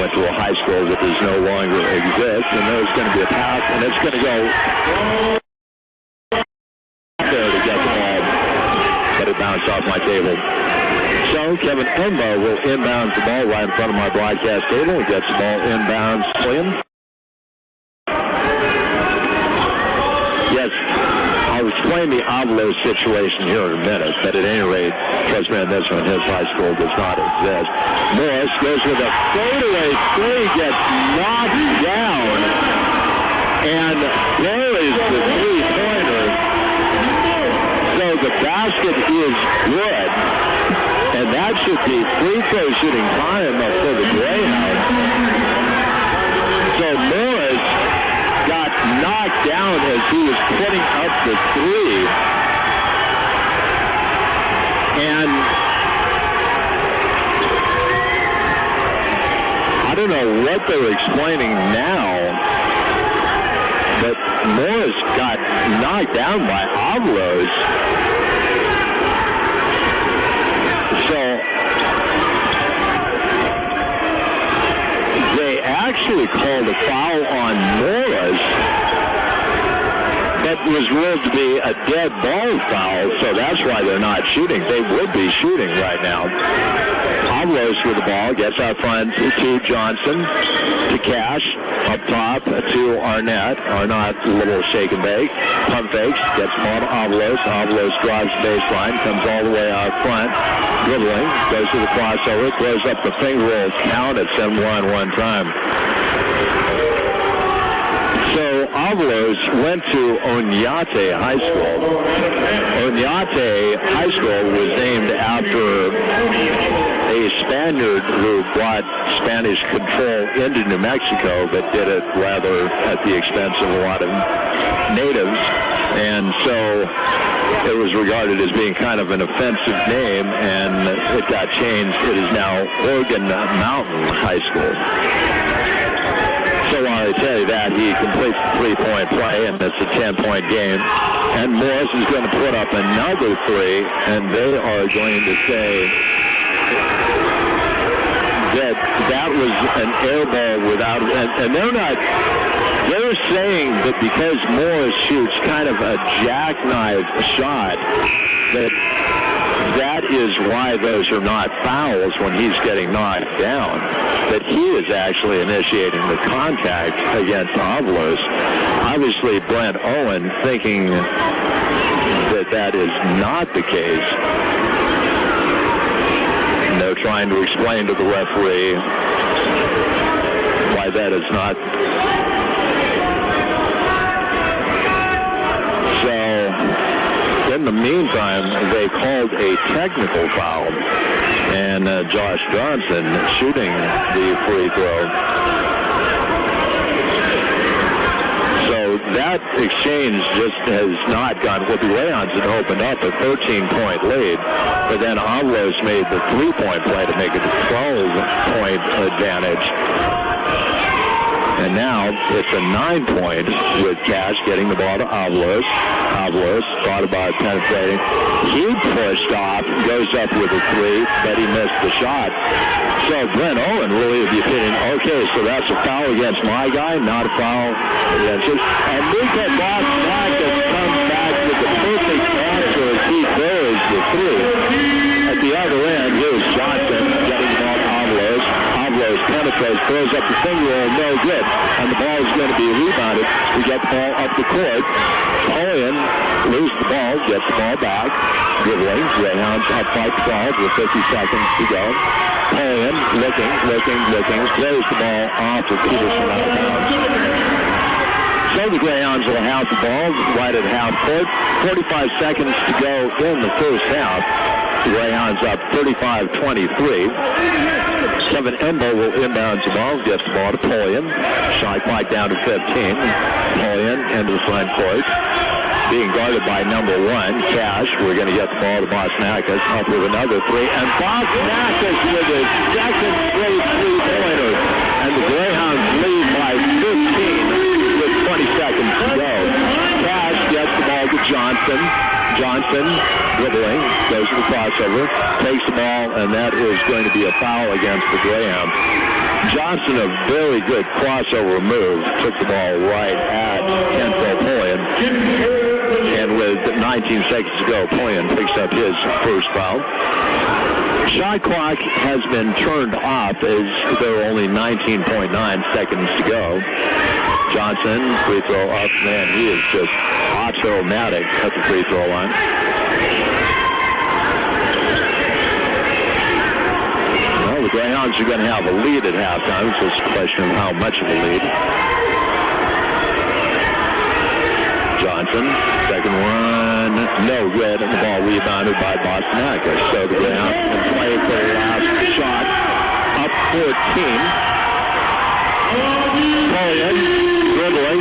Went to a high school that does no longer exist, and there's going to be a pass, and it's going to go table. So Kevin Embo will inbound the ball right in front of my broadcast table. He gets the ball inbounds. Yes, I'll explain the Avalos situation here in a minute, but at any rate, trust me on this one, his high school does not exist. Morris goes with a fadeaway three, gets knocked down, and buries the three-pointer. So the basket is good, and that should be free throw shooting time for the Greyhounds. So Morris got knocked down as he was putting up the three. And I don't know what they're explaining now, but Morris got knocked down by Avalos. So they actually called a foul on Morris, but was ruled to be a dead ball foul, so that's why they're not shooting. They would be shooting right now. Avalos with the ball, gets out front to Johnson, to Cash, up top to Arnett. Arnett, a little shake and bake, pump fakes, gets the ball to Avalos. Avalos drives the baseline, comes all the way out front, dribbling, goes to the crossover, throws up the finger roll count at 7-1 one time. So Avalos went to Oñate High School. Oñate High School was named after a Spaniard who brought Spanish control into New Mexico, but did it rather at the expense of a lot of natives. And so it was regarded as being kind of an offensive name, and it got changed. It is now Oregon Mountain High School. So while I tell you that, he completes the three-point play, and it's a 10-point game. And Morris is going to put up another three, and they are going to say that was an air ball without, and they're saying that because Morris shoots kind of a jackknife shot, that is why those are not fouls when he's getting knocked down. That he is actually initiating the contact against Avalos. Obviously, Brent Owen thinking that is not the case. And they're trying to explain to the referee why that is not. So, in the meantime, they called a technical foul, and Josh Johnson shooting the free throw. So that exchange just has not gone. Well, the Rayons had opened up a 13-point lead, but then Avalos made the three-point play to make it a 12-point advantage. And now it's a 9-point with Cash getting the ball to Avalos. Avalos thought about penetrating. He pushed off, goes up with a three, but he missed the shot. So Brent Owen really would be thinking, okay, so that's a foul against my guy, not a foul against his. And Mika Bosnakas comes back with the perfect answer as he throws the three. At the other end, here's Johnson getting the ball to Avalos. Avalos penetrates, throws up the finger roll, no good. And the ball is going to be rebounded. We get the ball up the court. Napoleon loses the ball, gets the ball back. Dribbling, Greyhounds up by 12 with 50 seconds to go. Napoleon looking, throws the ball off of Peterson out of bounds. So the Greyhounds will have the ball right at half court. 45 seconds to go in the first half. The Greyhounds up 35-23. Kevin Embo will inbound the ball, gets the ball to Napoleon. Shot clock down to 15. Napoleon into the front court. Being guarded by number one, Cash. We're going to get the ball to Bosnakas, up with another three. And Bosnakas with his second straight three-pointer. And the Greyhounds lead by 15 with 20 seconds to go. Cash gets the ball to Johnson. Johnson dribbling, goes to the crossover, takes the ball, and that is going to be a foul against the Greyhounds. Johnson, a very good crossover move, took the ball right at Kent Napoleon. And with 9 19 seconds to go. Pullian picks up his first foul. Shot clock has been turned off as there are only 19.9 seconds to go. Johnson, free throw up. Man, he is just automatic at the free throw line. Well, the Greyhounds are going to have a lead at halftime. So it's a question of how much of a lead. Johnson, second one, no good, and the ball rebounded by Boston Hackers. So the Greyhounds can play for the last shot, up 14. Pullian, dribbling.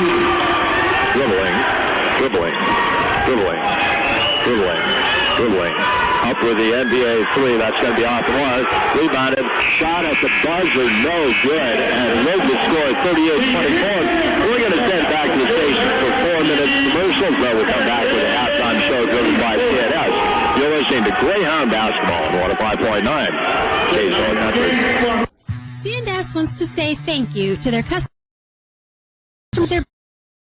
Up with the NBA three, that's going to be off the mark. Rebounded, shot at the buzzer, no good, and Logan scored 38-24. We're going to send back to the station for 4 minutes commercials, then we'll come back with a halftime show driven by CNS. You're listening to Greyhound Basketball on 105.9 KZOL Country. CNS wants to say thank you to their customers.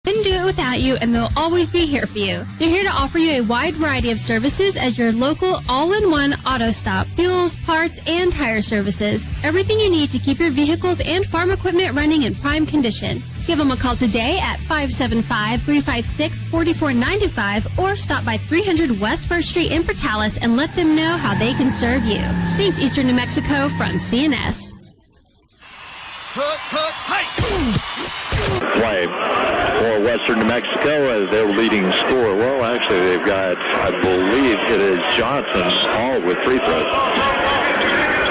Couldn't do it without you, and they'll always be here for you. They're here to offer you a wide variety of services as your local all-in-one auto stop. Fuels, parts, and tire services. Everything you need to keep your vehicles and farm equipment running in prime condition. Give them a call today at 575-356-4495 or stop by 300 West 1st Street in Portales and let them know how they can serve you. Thanks, Eastern New Mexico from CNS. Play for Western New Mexico as their leading scorer. Well, actually, they've got, I believe it is Johnson, all with free throws.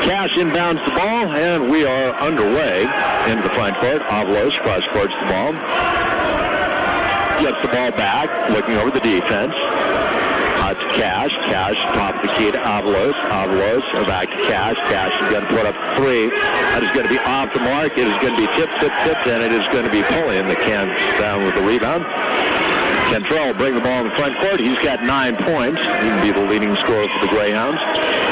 Cash inbounds the ball, and we are underway into the front court. Avalos cross-courts the ball. Gets the ball back, looking over the defense. To Cash. Cash, top of the key to Avalos. Avalos, back to Cash. Cash is going to put up three. That is going to be off the mark. It is going to be tipped, and it is going to be Pullian that can down with the rebound. Cantrell will bring the ball in the front court. He's got 9 points. He can be the leading scorer for the Greyhounds.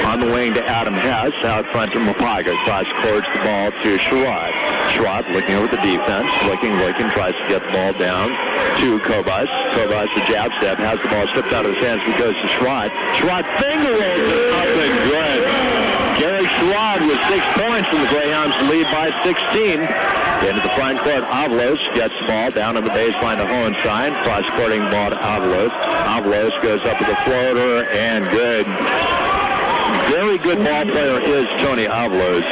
On the wing to Adam Hess. Out front to Mapaga. Cross-courts the ball to Sherrod. Sherrod looking over the defense. Looking, tries to get the ball down to Kobus. Kobus, the jab step, has the ball slipped out of his hands. He goes to Sherrod. Sherrod finger rolls it up and good. Gary Sherrod with 6 points, and the Greyhounds lead by 16. Into the front court, Avalos gets the ball down on the baseline to Hohenstein. Cross-courting the ball to Avalos. Avalos goes up with a floater, and good. Very good ball player is Tony Avalos.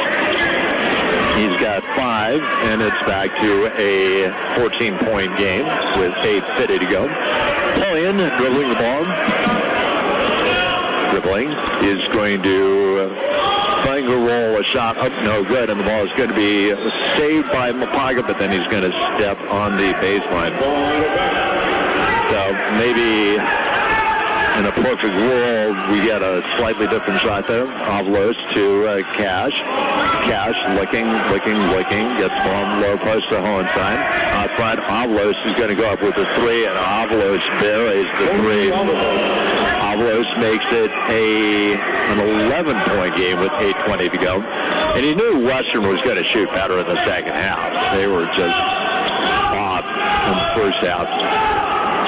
He's got 5, and it's back to a 14-point game with 8:50 to go. Pullian dribbling the ball. Dribbling is going to finger roll a shot up, no good, and the ball is going to be saved by Mapaga, but then he's going to step on the baseline. So maybe in a perfect world, we get a slightly different shot there. Avalos to Cash. Cash looking, gets the ball on the low post to Hohenstein. Out front, Avalos is going to go up with a three, and Avalos buries the three. Avalos makes it an 11-point game with 8:20 to go. And he knew Western was going to shoot better in the second half. They were just off in the first half.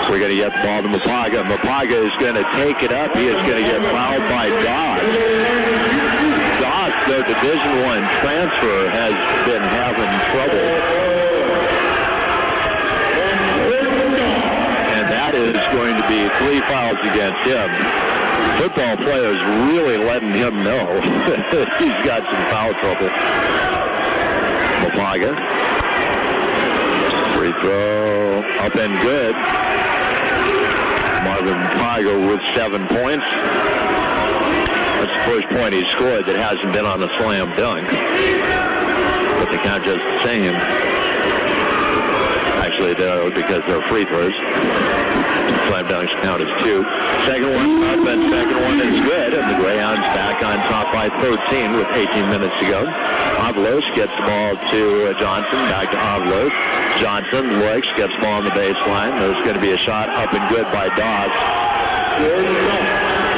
We're going to get the ball to Mapaga. Mapaga is going to take it up. He is going to get fouled by Doss. Doss, their Division I transfer, has been having trouble. And that is going to be 3 fouls against him. Football players really letting him know he's got some foul trouble. Mapaga. Free throw up and good. Marvin Mapaga with 7 points. That's the first point he scored that hasn't been on a slam dunk. But they count just the same. Actually, because they're free throws. Slam dunks count as 2. Second one up, and second one is good. And the Greyhounds back on top by 13 with 18 minutes to go. Avalos gets the ball to Johnson. Back to Avalos. Johnson looks, gets the ball on the baseline. There's going to be a shot up and good by Doss.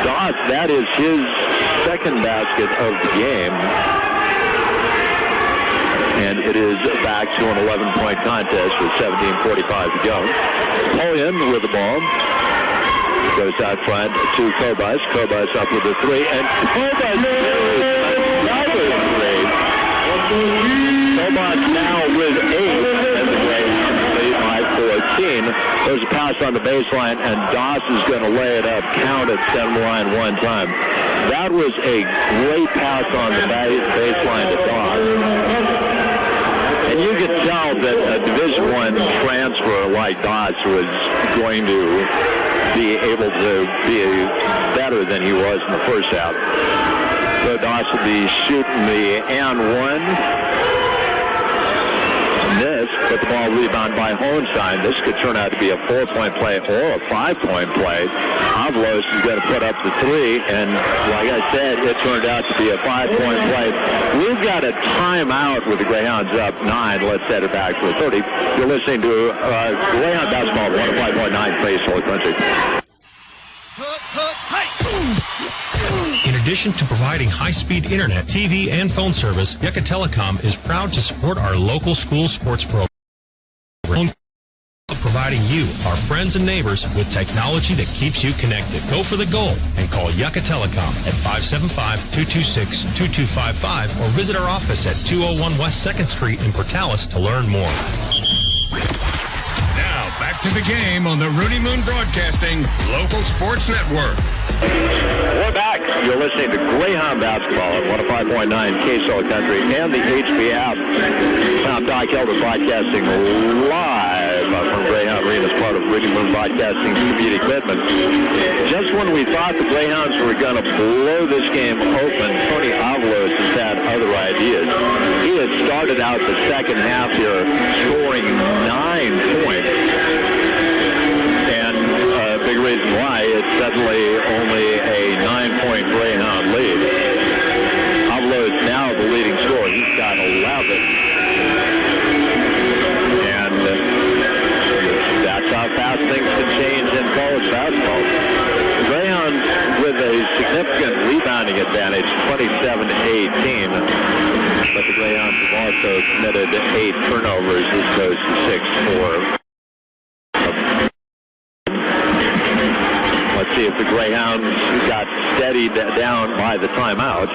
Doss, that is his second basket of the game. And it is back to an 11-point contest with 17:45 to go. Pullian with the ball. Goes out front to Kobus. Kobus up with the three, and Kobus another three. Kobus now with 8, and the Greyhounds lead by 14. There's a pass on the baseline, and Doss is going to lay it up. Count at center line one time. That was a great pass on the baseline to Doss. And you could tell that a Division I transfer like Doss was going to be able to be better than he was in the first half. So Doss will be shooting the and one. This, but the ball rebound by Hohenstein. This could turn out to be a 4-point play or a 5-point play. Avalos is going to put up the 3, and like I said, it turned out to be a 5-point play. We've got a timeout with the Greyhounds up 9. Let's set it back for 30. You're listening to Greyhound Basketball 105.9 Face Whole Country. In addition to providing high-speed internet, TV, and phone service, Yucca Telecom is proud to support our local school sports program, providing you, our friends and neighbors, with technology that keeps you connected. Go for the goal and call Yucca Telecom at 575-226-2255 or visit our office at 201 West 2nd Street in Portales to learn more. Now, back to the game on the Rooney Moon Broadcasting Local Sports Network. We're back. You're listening to Greyhound Basketball at 105.9 KSL Country and the HBF. I'm Doc Elder broadcasting live from Greyhound Arena as part of Rooney Moon Broadcasting's community commitment. Just when we thought the Greyhounds were going to blow this game open, Tony Avalos has had other ideas. He had started out the second half here scoring 9 points. Big reason why it's suddenly only a 9-point Greyhound lead. Avalos now the leading scorer. He's got 11. And that's how fast things can change in college basketball. The Greyhounds with a significant rebounding advantage, 27-18. But the Greyhounds have also committed 8 turnovers as opposed to 6 for. See if the Greyhounds got steadied down by the timeout.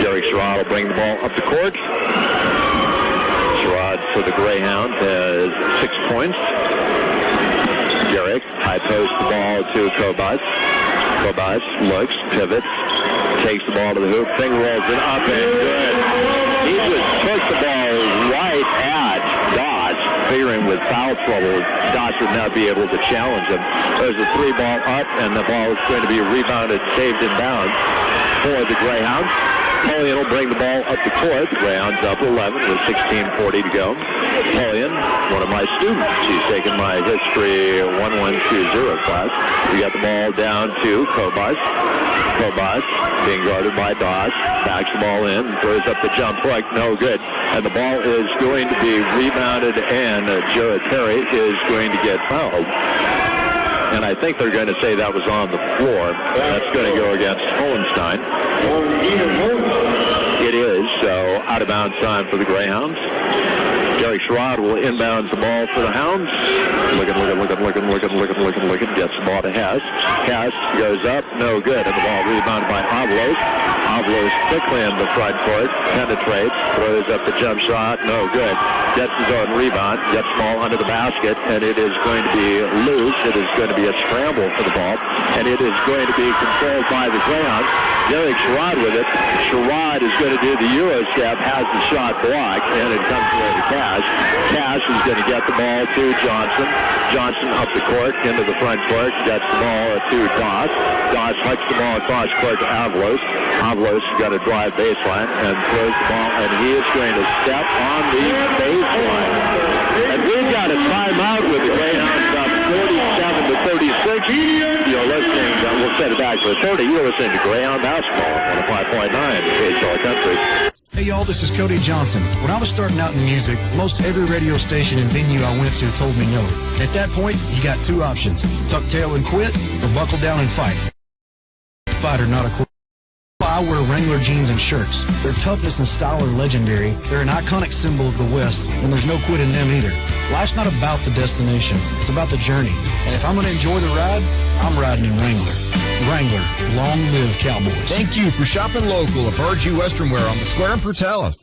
Derek Sherrod will bring the ball up the court. Sherrod for the Greyhounds has 6 points. Derek high post the ball to Kobus. Kobus looks, pivots, takes the ball to the hoop, finger rolls it up and good. He just took the ball right at Doss, figuring with foul trouble, Doss would not be able to challenge him. There's a 3-ball up, and the ball is going to be rebounded, saved in bounds for the Greyhounds. Napoleon will bring the ball up the court. The Greyhounds up 11 with 16:40 to go. Napoleon, one of my students. She's taken my history 1120 class. We got the ball down to Kobus. Kobus being guarded by Doss. Backs the ball in, throws up the jump hook, no good. And the ball is going to be rebounded, and Jared Perry is going to get fouled. And I think they're going to say that was on the floor. That's going to go against Hohenstein. It is, so out of bounds time for the Greyhounds. Derek Sherrod will inbound the ball for the Hounds. Looking. Gets the ball to Hess. Hess goes up, no good. And the ball rebounded by Avalos. Avalos quickly in the front court, penetrates, throws up the jump shot, no good. Gets his own rebound, gets the ball under the basket, and it is going to be loose. It is going to be a scramble for the ball, and it is going to be controlled by the Greyhounds. Derek Sherrod with it. Sherrod is going to do the Euro step, has the shot blocked, and it comes away to Cash. Cash is going to get the ball to Johnson. Johnson up the court, into the front court, gets the ball to Doss. Doss hucks the ball across court to Avalos. Avalos has got to drive baseline and throws the ball, and he is going to step on the baseline. And we've got a timeout with the Greyhounds up 47-36. You're listening, we'll set it back for 30. You're listening to Greyhound Basketball on 5.9 KSL Country. Hey y'all, this is Cody Johnson. When I was starting out in music, most every radio station and venue I went to told me no. At that point, you got 2 options. Tuck tail and quit, or buckle down and fight. Fighter, not a quit. I wear Wrangler jeans and shirts. Their toughness and style are legendary. They're an iconic symbol of the West, and there's no quit in them either. Life's not about the destination. It's about the journey. And if I'm going to enjoy the ride, I'm riding in Wrangler. Wrangler, long live Cowboys. Thank you for shopping local at RG Western Wear on the Square in Portales.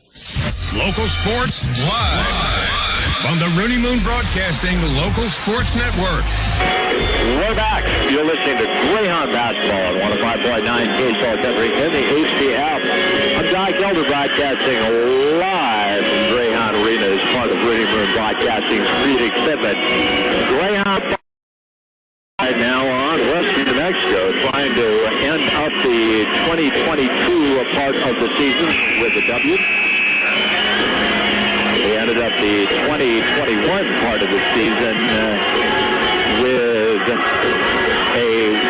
Local sports live on the Rooney Moon Broadcasting Local Sports Network. We're back. You're listening to Greyhound basketball on 105.9 KSL Country in the HDF. I'm Guy Gelder broadcasting live from Greyhound Arena as part of Rooney Moon Broadcasting's Street Exhibit. Greyhound right now on Western New Mexico, trying to end up the 2022 part of the season with a W. They ended up the 2021 part of the season with a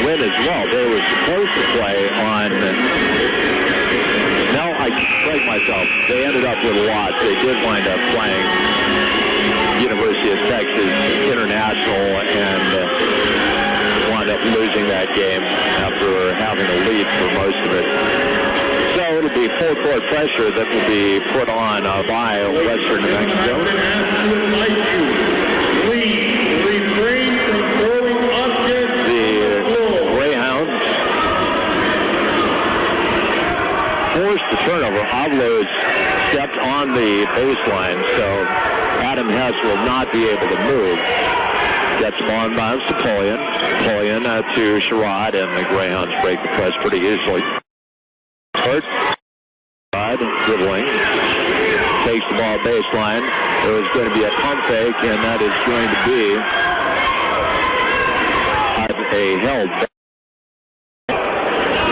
win as well. They were supposed to play on... No, I correct myself. They ended up with a loss. They did wind up playing University of Texas International and wound up losing that game after having a lead for most of it. So it'll be full court pressure that will be put on by Western New Mexico. The Greyhounds forced the turnover. Avalos stepped on the baseline, so Adam Hess will not be able to move. Gets the ball inbounds to Pullian. Pullian to Sherrod, and the Greyhounds break the press pretty easily. Hurt. Dribbling. Takes the ball baseline. There is going to be a pump fake, and that is going to be a held.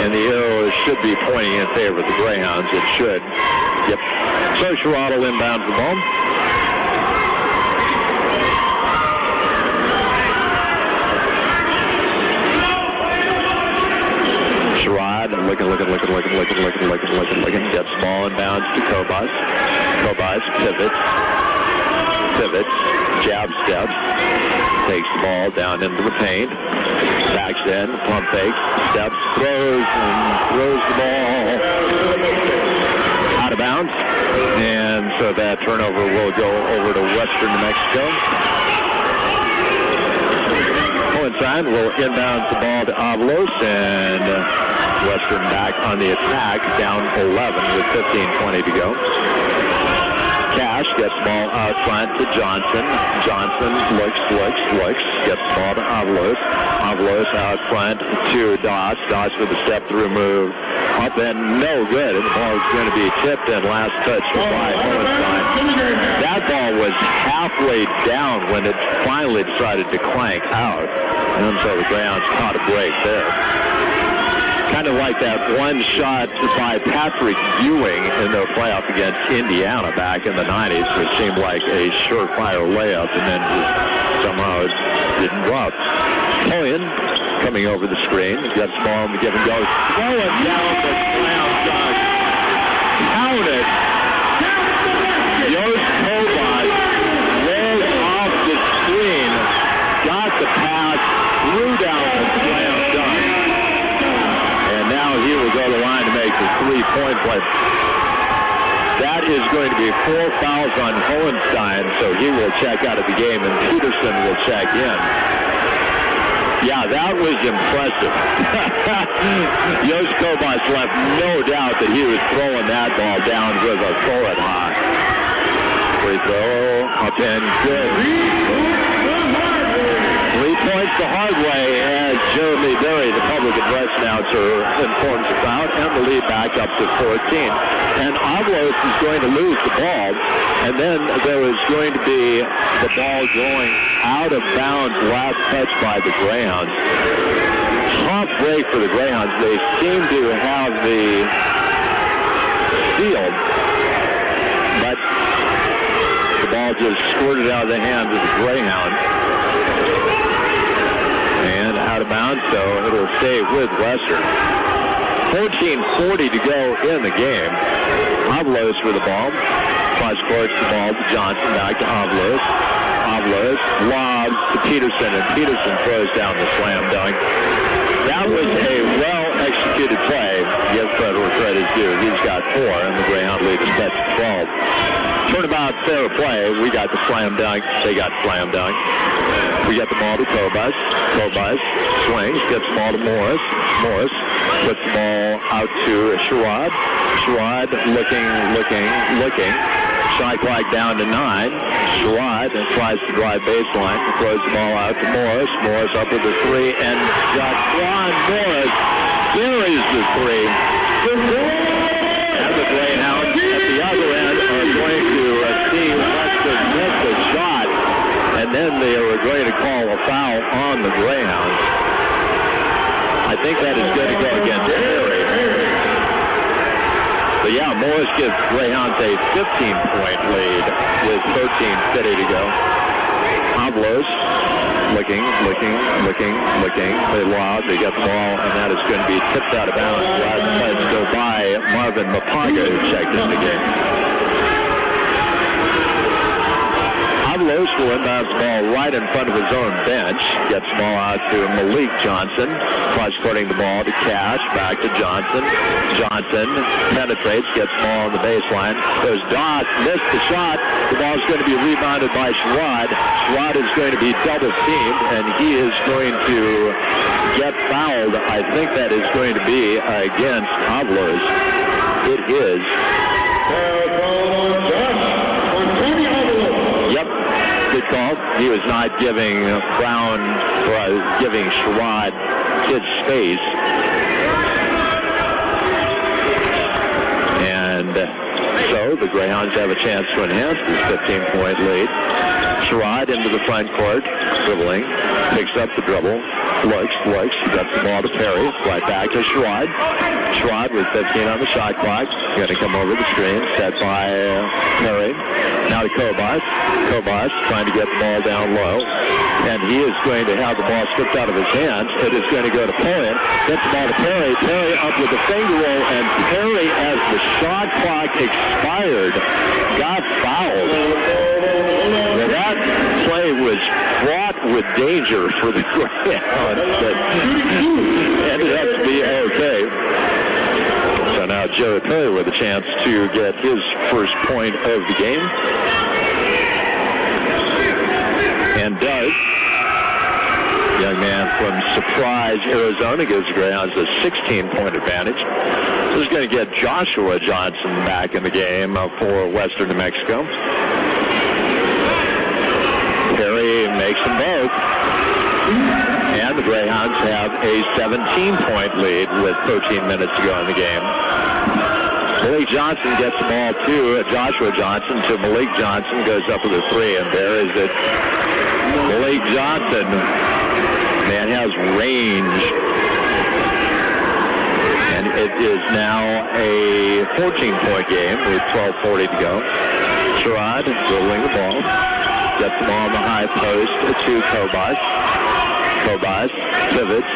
And the arrow should be pointing in favor of the Greyhounds. It should. Yep. So Sherrod will inbound the ball. Sherrod looking. Gets the ball inbounds to Kobas. Kobas pivots, jab steps, takes the ball down into the paint, backs in, pump fake, steps, throws the ball out of bounds. And so that turnover will go over to Western New Mexico. Coincide will inbound the ball to Avalos, and Western back on the attack, down 11 with 15:20 to go. Cash gets the ball out front to Johnson. Johnson looks, gets the ball to Avalos. Avalos out front to Doss. Doss with a step-through move. Up and no good, and the ball is going to be tipped and last touch by Hohenstein. That ball was halfway down when it finally decided to clank out, and so the Greyhounds caught a break there. Kind of like that one shot by Patrick Ewing in their playoff against Indiana back in the 90s, which seemed like a surefire layup, and then somehow it didn't go up. Pullian coming over the screen, gets the ball and the give and go. Throwing down the slam dunk. Count it. Yost Kobas rolled off the screen, got the pass, threw down the slam dunk. Now he will go to the line to make the three-point play. That is going to be 4 fouls on Hohenstein, so he will check out of the game, and Peterson will check in. Yeah, that was impressive. Yost Kobas left no doubt that he was throwing that ball down with a forward high. Free throw, up and good. 3 points the hard way as Jeremy Berry, the public address announcer, informs the crowd, and the lead back up to 14. And Avalos is going to lose the ball, and then there is going to be the ball going out of bounds, last touch by the Greyhounds. Tough break for the Greyhounds. They seem to have the field, but the ball just squirted out of the hands of the Greyhounds. And out of bounds, so it'll stay with Western. 14:40 to go in the game. Avalos for the ball. Cross courts the ball to Johnson, back to Avalos. Avalos lobs to Peterson, and Peterson throws down the slam dunk. That was a well-executed play. Give credit where credit is due. He's got 4, and the Greyhound lead is set to 12. Turnabout fair play. We got the slam dunk. They got slam dunk. We got the ball to Kobus. Kobus swings, gets the ball to Morris. Morris puts the ball out to Sherrod. Sherrod looking. Shot clock down to 9. Sherrod tries to drive baseline. Throws the ball out to Morris. Morris up with the 3, and Jaquan Morris buries the 3. And the Greyhounds at the other end are going to see Weston miss the shot, and then they are going to call a foul on the Greyhounds. I think that is going to go against Perry. But yeah, Morris gives Greyhounds a 15-point lead with 13:50 to go. Pavlos looking. They lob. They get the ball, and that is going to be tipped out of bounds. Let's go by Marvin Mapaga, who checked in the game. Pavlos will inbound the ball right in front of his own bench. Gets the ball out to Malik Johnson. Cross-courting the ball to Cash. Back to Johnson. Johnson penetrates, gets the ball on the baseline. There's Doss, missed the shot. The ball is going to be rebounded by Sherrod. Sherrod is going to be double-teamed, and he is going to get fouled. I think that is going to be against Pavlos. It is. Yep, good call. He was not giving Brown, giving Sherrod his space. And so the Greyhounds have a chance to enhance this 15-point lead. Sherrod into the front court, dribbling, picks up the dribble, looks, gets the ball to Perry, right back to Sherrod. Sherrod with 15 on the shot clock, going to come over the screen, set by Perry. Now to Kobus. Kobus trying to get the ball down low, and he is going to have the ball stripped out of his hands. It is going to go to Pullian. Gets the ball to Perry. Perry up with the finger roll, and Perry, as the shot clock expired, got fouled. Now, that play was fraught with danger for the Greyhounds, but ended up to be okay. So now Joe Perry with a chance to get his first point of the game. And does. Young man from Surprise, Arizona, gives the Greyhounds a 16-point advantage. This is going to get Joshua Johnson back in the game for Western New Mexico. Perry makes them both. And the Greyhounds have a 17-point lead with 13 minutes to go in the game. Malik Johnson gets the ball to Joshua Johnson to Malik Johnson, goes up with a 3, and there is it. Malik Johnson, man, has range. And it is now a 14-point game with 12:40 to go. Sherrod dribbling the ball. Gets the ball on the high post to Kobus. Kobus pivots,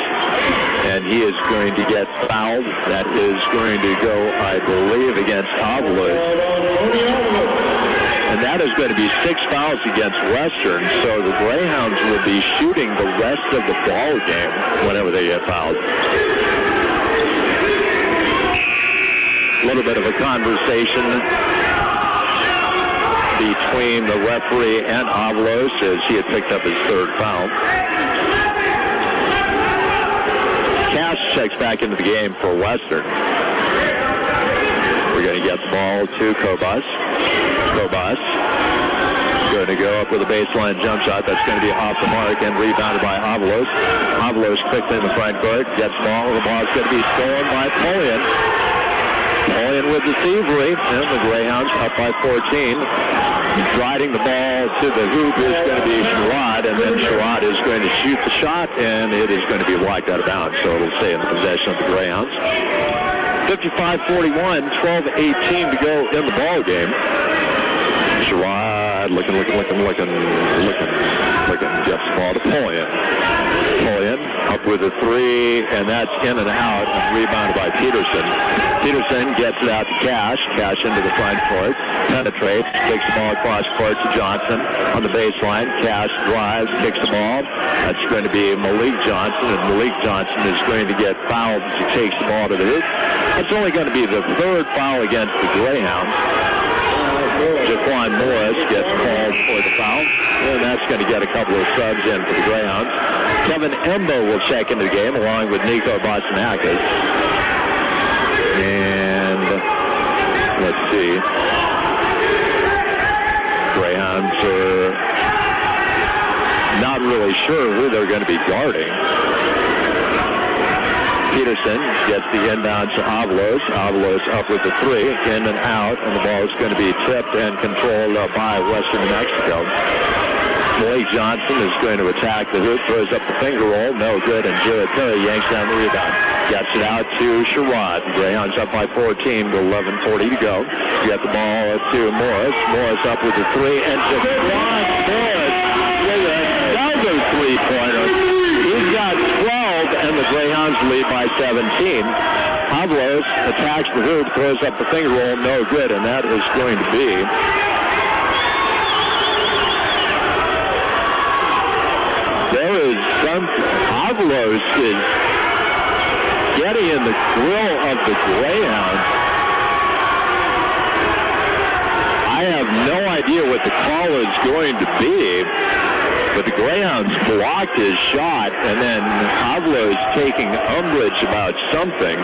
and he is going to get fouled. That is going to go, I believe, against Pavlos. And that is going to be 6 fouls against Western, so the Greyhounds will be shooting the rest of the ball game whenever they get fouled. A little bit of a conversation between the referee and Avalos as he had picked up his 3rd foul. Cash checks back into the game for Western. We're going to get the ball to Kobus. Kobus going to go up with a baseline jump shot. That's going to be off the mark and rebounded by Avalos. Avalos quickly in the front court. Gets the ball. The ball is going to be stolen by Pullian. Pullian with the thievery, and the Greyhounds up by 14. Driving the ball to the hoop is going to be Sherrod, and then Sherrod is going to shoot the shot, and it is going to be blocked out of bounds, so it'll stay in the possession of the Greyhounds. 55-41, 12:18 to go in the ball game. Sherrod looking, gets the ball to Pullian. Pullian up with a 3, and that's in and out, and rebounded by Peterson. Peterson gets it out to Cash. Cash into the front court, penetrates, kicks the ball across court to Johnson on the baseline. Cash drives, kicks the ball. That's going to be Malik Johnson, and Malik Johnson is going to get fouled as he takes the ball to the hoop. That's only going to be the 3rd foul against the Greyhounds. Jaquan Morris gets called for the foul, and that's going to get a couple of subs in for the Greyhounds. Kevin Embo will check into the game along with Nico Bostonakis. And let's see. Greyhounds are not really sure who they're going to be guarding. Peterson gets the inbound to Avalos. Avalos up with the three, in and out, and the ball is going to be tipped and controlled by Western New Mexico. Blake Johnson is going to attack the hoop, throws up the finger roll, no good, and Jared Perry yanks down the rebound. Gets it out to Sherrod. Greyhounds up by 14 with 11:40 to go. Get the ball to Morris. Morris up with the three, and Jaquan Morris with another three-pointer. He's got 12, and the Greyhounds lead by 17. Avalos attacks the hoop, throws up the finger roll, no good, and that is going to be there is some Avalos is getting in the grill of the Greyhounds. I have no idea what the call is going to be, but the Greyhounds blocked his shot, and then Avalos taking umbrage about something.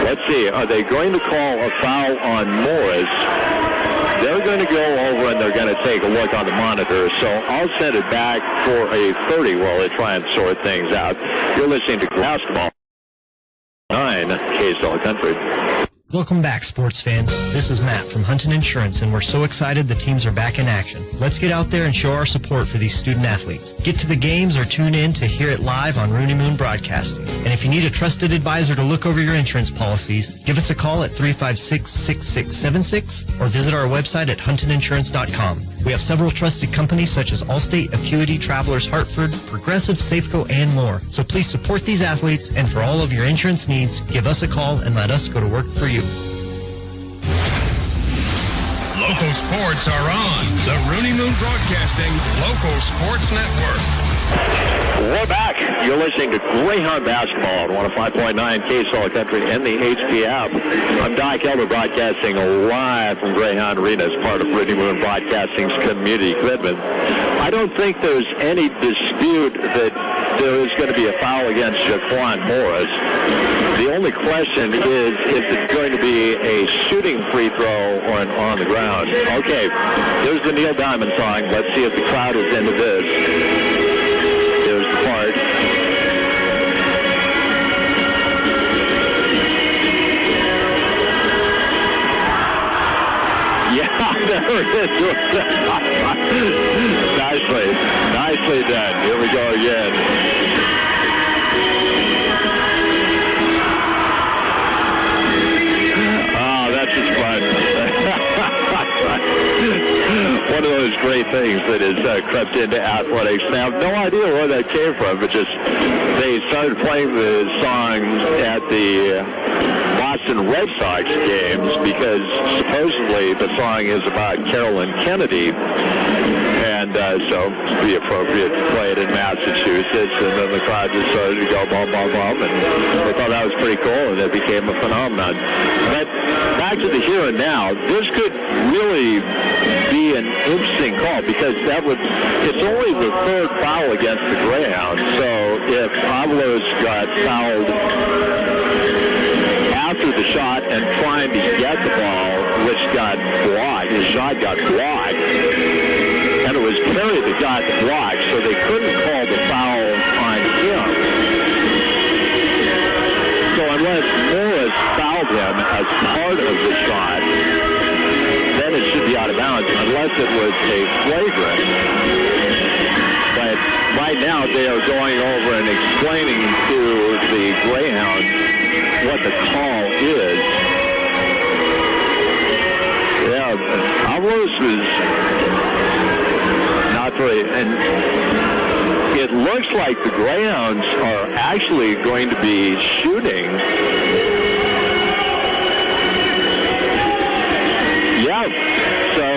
Let's see, are they going to call a foul on Morris? They're going to go over and they're going to take a look on the monitor, so I'll send it back for a 30 while they try and sort things out. You're listening to Basketball 9, KSL Country. Welcome back, sports fans. This is Matt from Hunton Insurance, and we're so excited the teams are back in action. Let's get out there and show our support for these student athletes. Get to the games or tune in to hear it live on Rooney Moon Broadcasting. And if you need a trusted advisor to look over your insurance policies, give us a call at 356-6676 or visit our website at huntoninsurance.com. We have several trusted companies such as Allstate, Acuity, Travelers, Hartford, Progressive, Safeco, and more. So please support these athletes, and for all of your insurance needs, give us a call and let us go to work for you. Local sports are on the Rooney Moon Broadcasting Local Sports Network. We're back. You're listening to Greyhound Basketball on 105.9 KSL Country and the HP app. I'm Doc Elder broadcasting live from Greyhound Arena as part of Rooney Moon Broadcasting's community commitment. I don't think there's any dispute that there is going to be a foul against Jaquan Morris. The only question is it going to be a shooting free throw or an on the ground? Okay, there's the Neil Diamond song. Let's see if the crowd is into this. There's the part. Yeah, there it is. Nicely done. Here we go again. One of those great things that has crept into athletics. Now, I have no idea where that came from, but just they started playing the song at the Boston Red Sox games because supposedly the song is about Carolyn Kennedy. And so it'd be appropriate to play it in Massachusetts, and then the crowd just started to go bum, bum, bum, and they thought that was pretty cool, and it became a phenomenon. But back to the here and now, this could really be an interesting call because it's only the third foul against the Greyhounds. So if Avalos got fouled after the shot and trying to get the ball, which got blocked, his shot got blocked, and it was Perry that got the block, so they couldn't call the foul on him. So unless Morris fouled him as part of the shot, then it should be out of bounds, unless it was a flagrant. But right now they are going over and explaining to the Greyhounds what the call is. Yeah, Avalos was not very, and it looks like the Greyhounds are actually going to be shooting. Yeah, so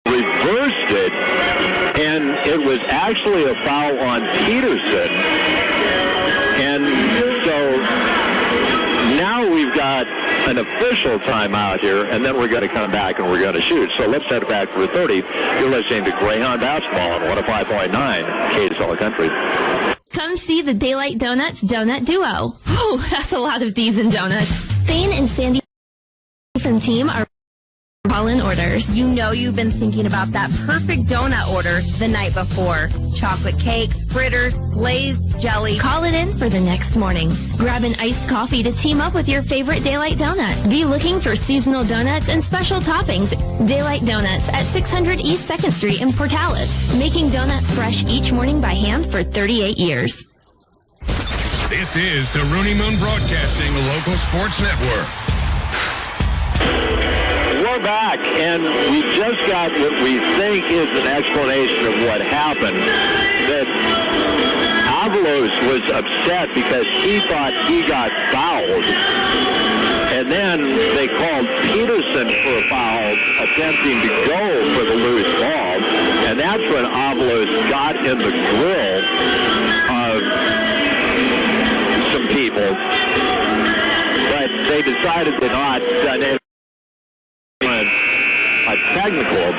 reversed it, and it was actually a foul on Peterson. And so now we've an official timeout here, and then we're going to come back and we're going to shoot. So let's head back for the 30. You're listening to Greyhound Basketball on 105.9 KSL Country. Come see the Daylight Donuts Donut Duo. Whew, that's a lot of D's and donuts. Thane and Sandy from team are calling orders. You know you've been thinking about that perfect donut order the night before. Chocolate cake, fritters, glazed, jelly. Call it in for the next morning. Grab an iced coffee to team up with your favorite Daylight Donut. Be looking for seasonal donuts and special toppings. Daylight Donuts at 600 East 2nd Street in Portales. Making donuts fresh each morning by hand for 38 years. This is the Rooney Moon Broadcasting Local Sports Network. We're back, and we just got what we think is an explanation of what happened. That Avalos was upset because he thought he got fouled. And then they called Peterson for a foul, attempting to go for the loose ball. And that's when Avalos got in the grill of some people. But they decided to not a technical,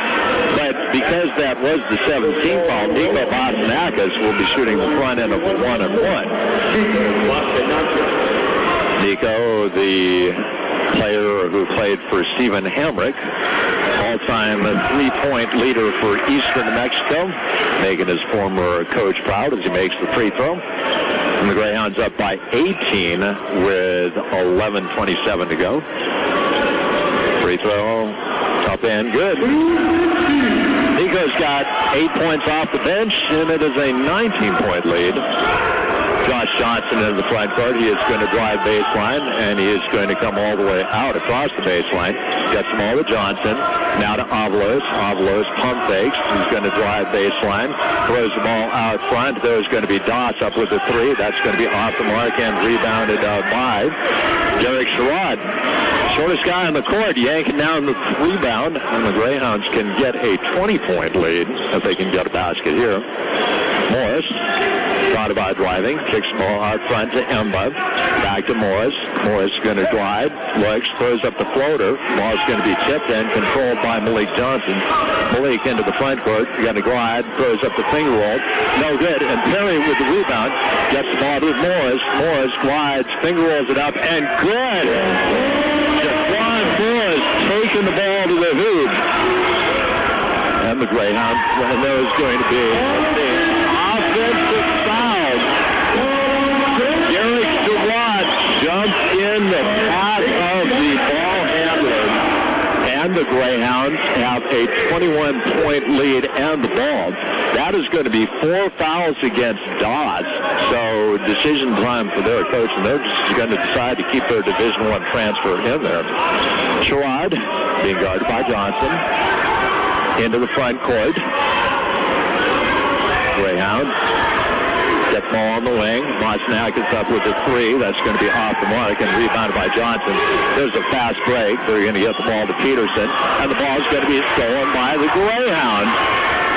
but because that was the 17th foul, Nico Bostonakis will be shooting the front end of a 1-and-1. Nico, the player who played for Stephen Hamrick, all-time three-point leader for Eastern New Mexico, making his former coach proud as he makes the free throw. And the Greyhounds up by 18 with 11:27 to go. Free throw, up and good. Nico's got 8 points off the bench, and it is a 19-point lead. Josh Johnson in the front court. He is going to drive baseline, and he is going to come all the way out across the baseline. Gets the ball to Johnson. Now to Avalos. Avalos pump fakes. He's going to drive baseline. Throws the ball out front. There's going to be Doss up with a three. That's going to be off the mark and rebounded by Derek Sherrod. Shortest guy on the court, yanking down the rebound, and the Greyhounds can get a 20-point lead if they can get a basket here. Morris thought about driving, kicks the ball out front to Emba. Back to Morris. Morris is going to drive, looks, throws up the floater. Ball's going to be tipped and controlled by Malik Johnson. Malik into the front court, going to glide, throws up the finger roll. No good. And Perry with the rebound gets the ball to Morris. Morris glides, finger rolls it up, and good. Jaquan Morris taking the ball to the hoop. And the Greyhounds, and there's going to be the offensive foul. Derek Sherrod jumped in the path of the ball handler, and the Greyhounds have a 21-point lead and the ball. That is going to be 4 fouls against Doss. So decision time for their coach, and they're just going to decide to keep their Division I transfer in there. Sherrod being guarded by Johnson into the front court. Greyhound gets ball on the wing. Bostonakis up with a three. That's going to be off the mark and rebounded by Johnson. There's a fast break. They're going to get the ball to Peterson, and the ball is going to be stolen by the Greyhounds.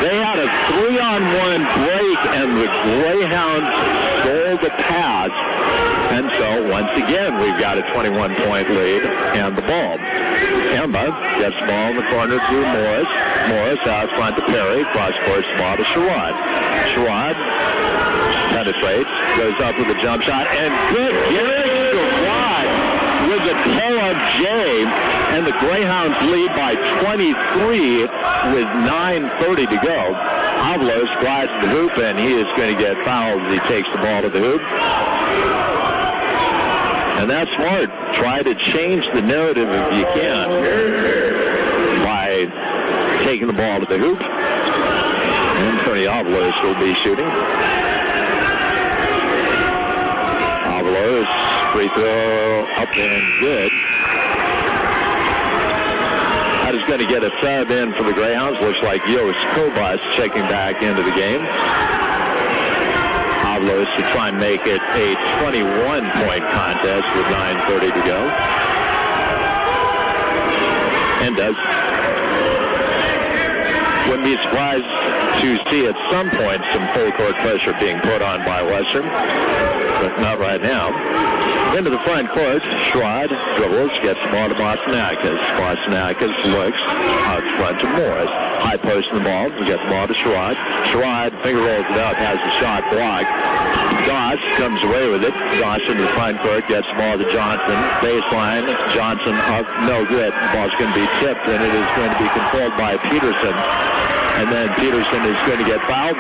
They had a 3-on-1 break, and the Greyhounds stole the pass. And so, once again, we've got a 21-point lead and the ball. Emba gets the ball in the corner to Morris. Morris out front to Perry. Cross-court ball to Sherrod. Sherrod penetrates, goes up with a jump shot, and good. Derek Sherrod with a toe of J, and the Greyhounds lead by 23 with 9:30 to go. Avalos glides to the hoop, and he is going to get fouled as he takes the ball to the hoop. And that's smart. Try to change the narrative if you can by taking the ball to the hoop. And Tony Avalos will be shooting. Avalos, free throw, up and good. That is going to get a sub in for the Greyhounds. Looks like Yost Kobus checking back into the game. Avalos to try and make it a 21-point contest with 9:30 to go. And does. Wouldn't be surprised to see at some point some full court pressure being put on by Western, but not right now. Into the front court, Sherrod dribbles, gets the ball to Bostonakis. Bostonakis looks out front to Morris. High post in the ball, gets the ball to Sherrod. Sherrod finger rolls it out, has the shot blocked. Goss comes away with it. Goss into the front court, gets the ball to Johnson. Baseline, Johnson up, no good. The ball's going to be tipped, and it is going to be controlled by Peterson. And then Peterson is going to get fouled.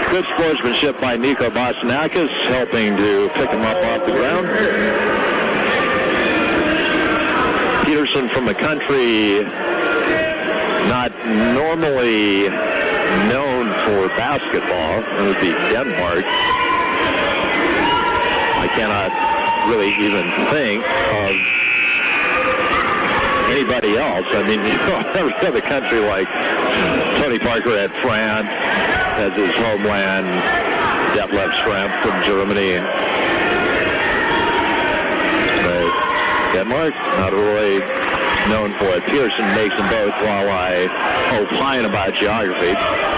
Good sportsmanship by Nico Bostonakis, helping to pick him up off the ground. Peterson from a country not normally known for basketball. It would be Denmark. I cannot really even think of anybody else. I mean, every other country like Tony Parker at France as his homeland, Detlef Schrempf from Germany. But Denmark, not really known for it. Pearson makes them both while I opine about geography.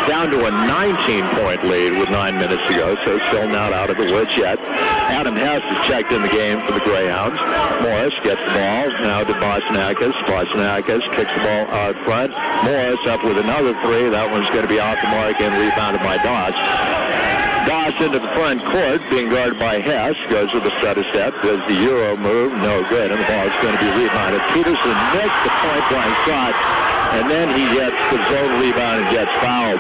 Down to a 19-point lead with 9 minutes to go, so still not out of the woods yet. Adam Hess is checked in the game for the Greyhounds. Morris gets the ball now to Bostonakis. Bostonakis kicks the ball out front. Morris up with another three. That one's going to be off the mark and rebounded by Doss. Doss into the front court, being guarded by Hess. Goes with the stutter step. Does the Euro move. No good. And the ball is going to be rebounded. Peterson missed the point-blank shot. And then he gets the zone rebound and gets fouled.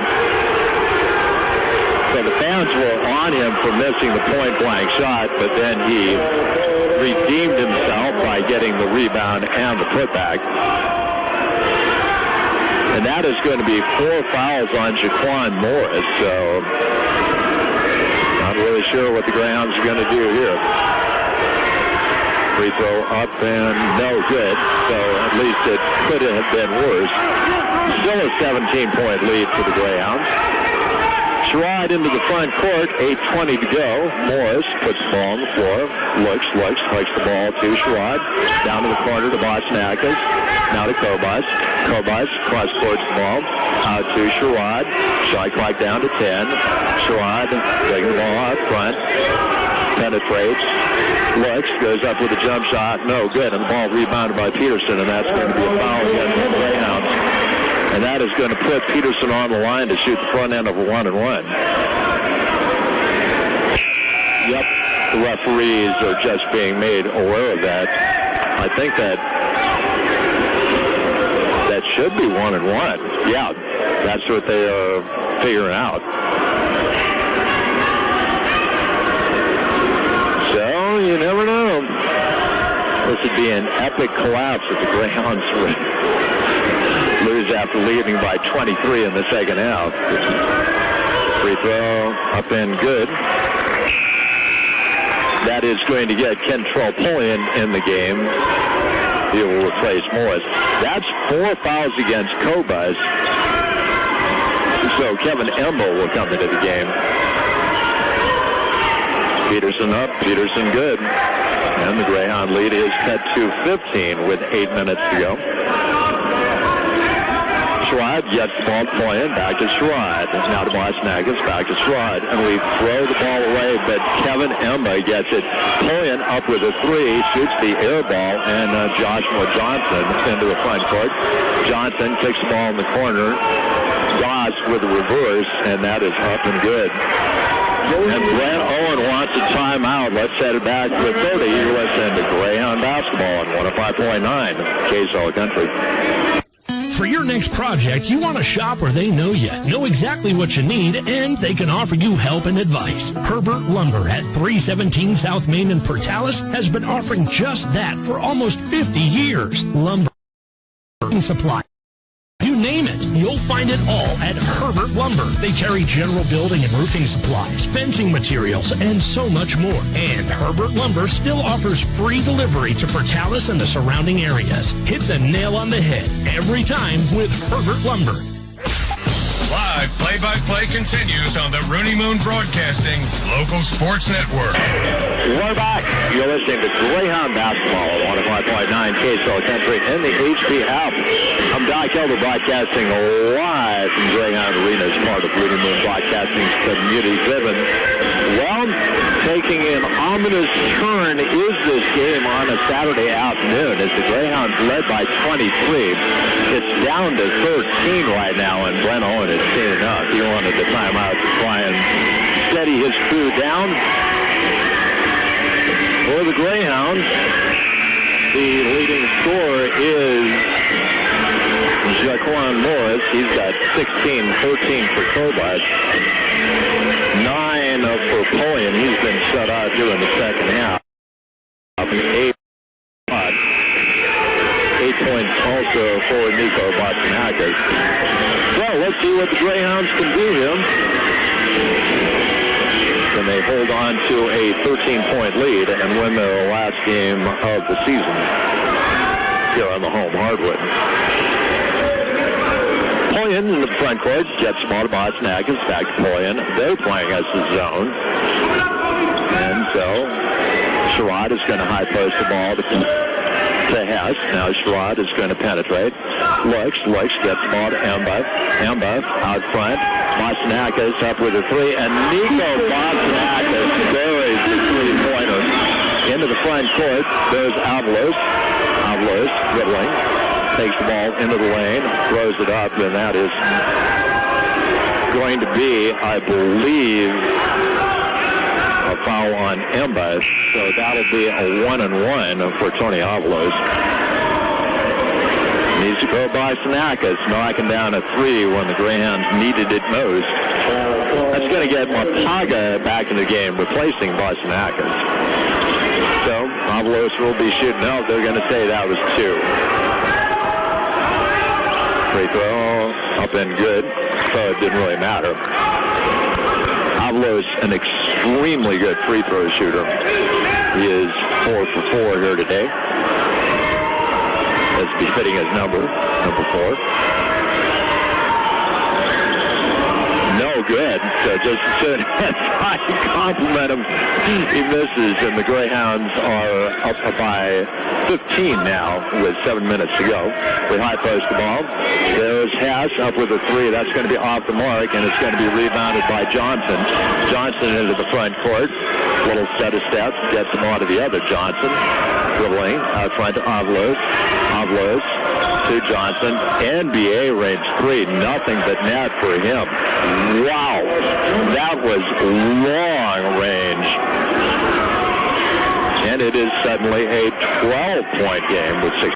So the fans were on him for missing the point-blank shot, but then he redeemed himself by getting the rebound and the putback. And that is going to be 4 fouls on Jaquan Morris, so not really sure what the Greyhounds are going to do here. Free throw up and no good, so at least it could have been worse. Still a 17-point lead for the Greyhounds. Sherrod into the front court, 8:20 to go. Morris puts the ball on the floor, looks the ball to Sherrod. Down to the corner to Bostonakis. Now to Kobus. Kobus cross-courts the ball out to Sherrod. Shot clock down to 10. Sherrod taking the ball out front. Penetrates. Looks, goes up with a jump shot. No good. And the ball rebounded by Peterson, and that's going to be a foul against the Greyhounds. And that is going to put Peterson on the line to shoot the front end of a 1-and-1. Yep, the referees are just being made aware of that. I think that should be 1-and-1. Yeah, that's what they are figuring out. So, you never know. This would be an epic collapse if the Greyhounds would lose after leading by 23 in the second half. Free throw up and good. That is going to get Ken Trolpolian in the game. He will replace Morris. That's 4 fouls against Kobus. So Kevin Embo will come into the game. Peterson up, Peterson good. And the Greyhound lead is cut to 15 with 8 minutes to go. Sherrod gets the ball to Poyen, back to Sherrod. Now to Bostonakis, back to Sherrod. And we throw the ball away, but Kevin Emba gets it. Poyen up with a 3, shoots the air ball, and Joshua Johnson into the front court. Johnson kicks the ball in the corner. Goss with a reverse, and that is up and good. And Brent Owen wants a timeout. Let's set it back to 30. You're listening to Greyhound Basketball on 105.9 KSL Country. For your next project, you want a shop where they know you, know exactly what you need, and they can offer you help and advice. Herbert Lumber at 317 South Main in Portales has been offering just that for almost 50 years. Lumber and supply. You name it, you'll find it all at Herbert Lumber. They carry general building and roofing supplies, fencing materials, and so much more. And Herbert Lumber still offers free delivery to Portales and the surrounding areas. Hit the nail on the head every time with Herbert Lumber. Live play-by-play continues on the Rooney Moon Broadcasting Local Sports Network. We're back. You're listening to Greyhound Basketball on 105.9 KSL Country in the HP app. I'm Doc Elder broadcasting live from Greyhound Arena as part of Rooney Moon Broadcasting's community driven. Well, taking an ominous turn is this game on a Saturday afternoon as the Greyhounds led by 23. It's down to 13 right now, and Brent Owen has seen enough. He wanted the timeout to try and steady his crew down. For the Greyhounds, the leading scorer is Jaquan Morris. He's got 16, 13 for Kobach. 9 for Pulliam. He's been shut out here in the second half. 8 points also for Nico Botsanakis. Well, let's see what the Greyhounds can do here. Can they hold on to a 13-point lead and win their last game of the season here on the home hardwood? Pulliam in the front court, jets the ball to Botsanakis, back to Pulliam. They're playing as the zone. And so Sherrod is going to high post the ball to Hess. Now Sherrod is going to penetrate. Looks, gets the ball to Emba out front. Botsanakis up with a three, and Nico Botsanakis buries the three-pointer into the front court. There's Avalos dribbling, takes the ball into the lane, throws it up, and that is going to be, I believe, a foul on Emba. So that'll be a 1-and-1 for Tony Avalos. Needs to go by Botsanakis, knocking down a three when the Greyhounds needed it most. That's going to get Mapaga back in the game, replacing Botsanakis. So Avalos will be shooting out. They're going to say that was 2. Free throw up and good, so it didn't really matter. Avalos, an extremely good free throw shooter. He is 4 for 4 here today. That's befitting his number 4. No good. So just as soon as I compliment him, he misses, and the Greyhounds are up by 15 now with 7 minutes to go. We high post the ball. There's Hess up with a three. That's going to be off the mark, and it's going to be rebounded by Johnson. Johnson into the front court. Little set of steps. Gets the ball to the other Johnson. Dribbling out front to Avalos. Avalos to Johnson. NBA range 3. Nothing but net for him. Wow. That was long range. And it is suddenly a 12-point game with 6.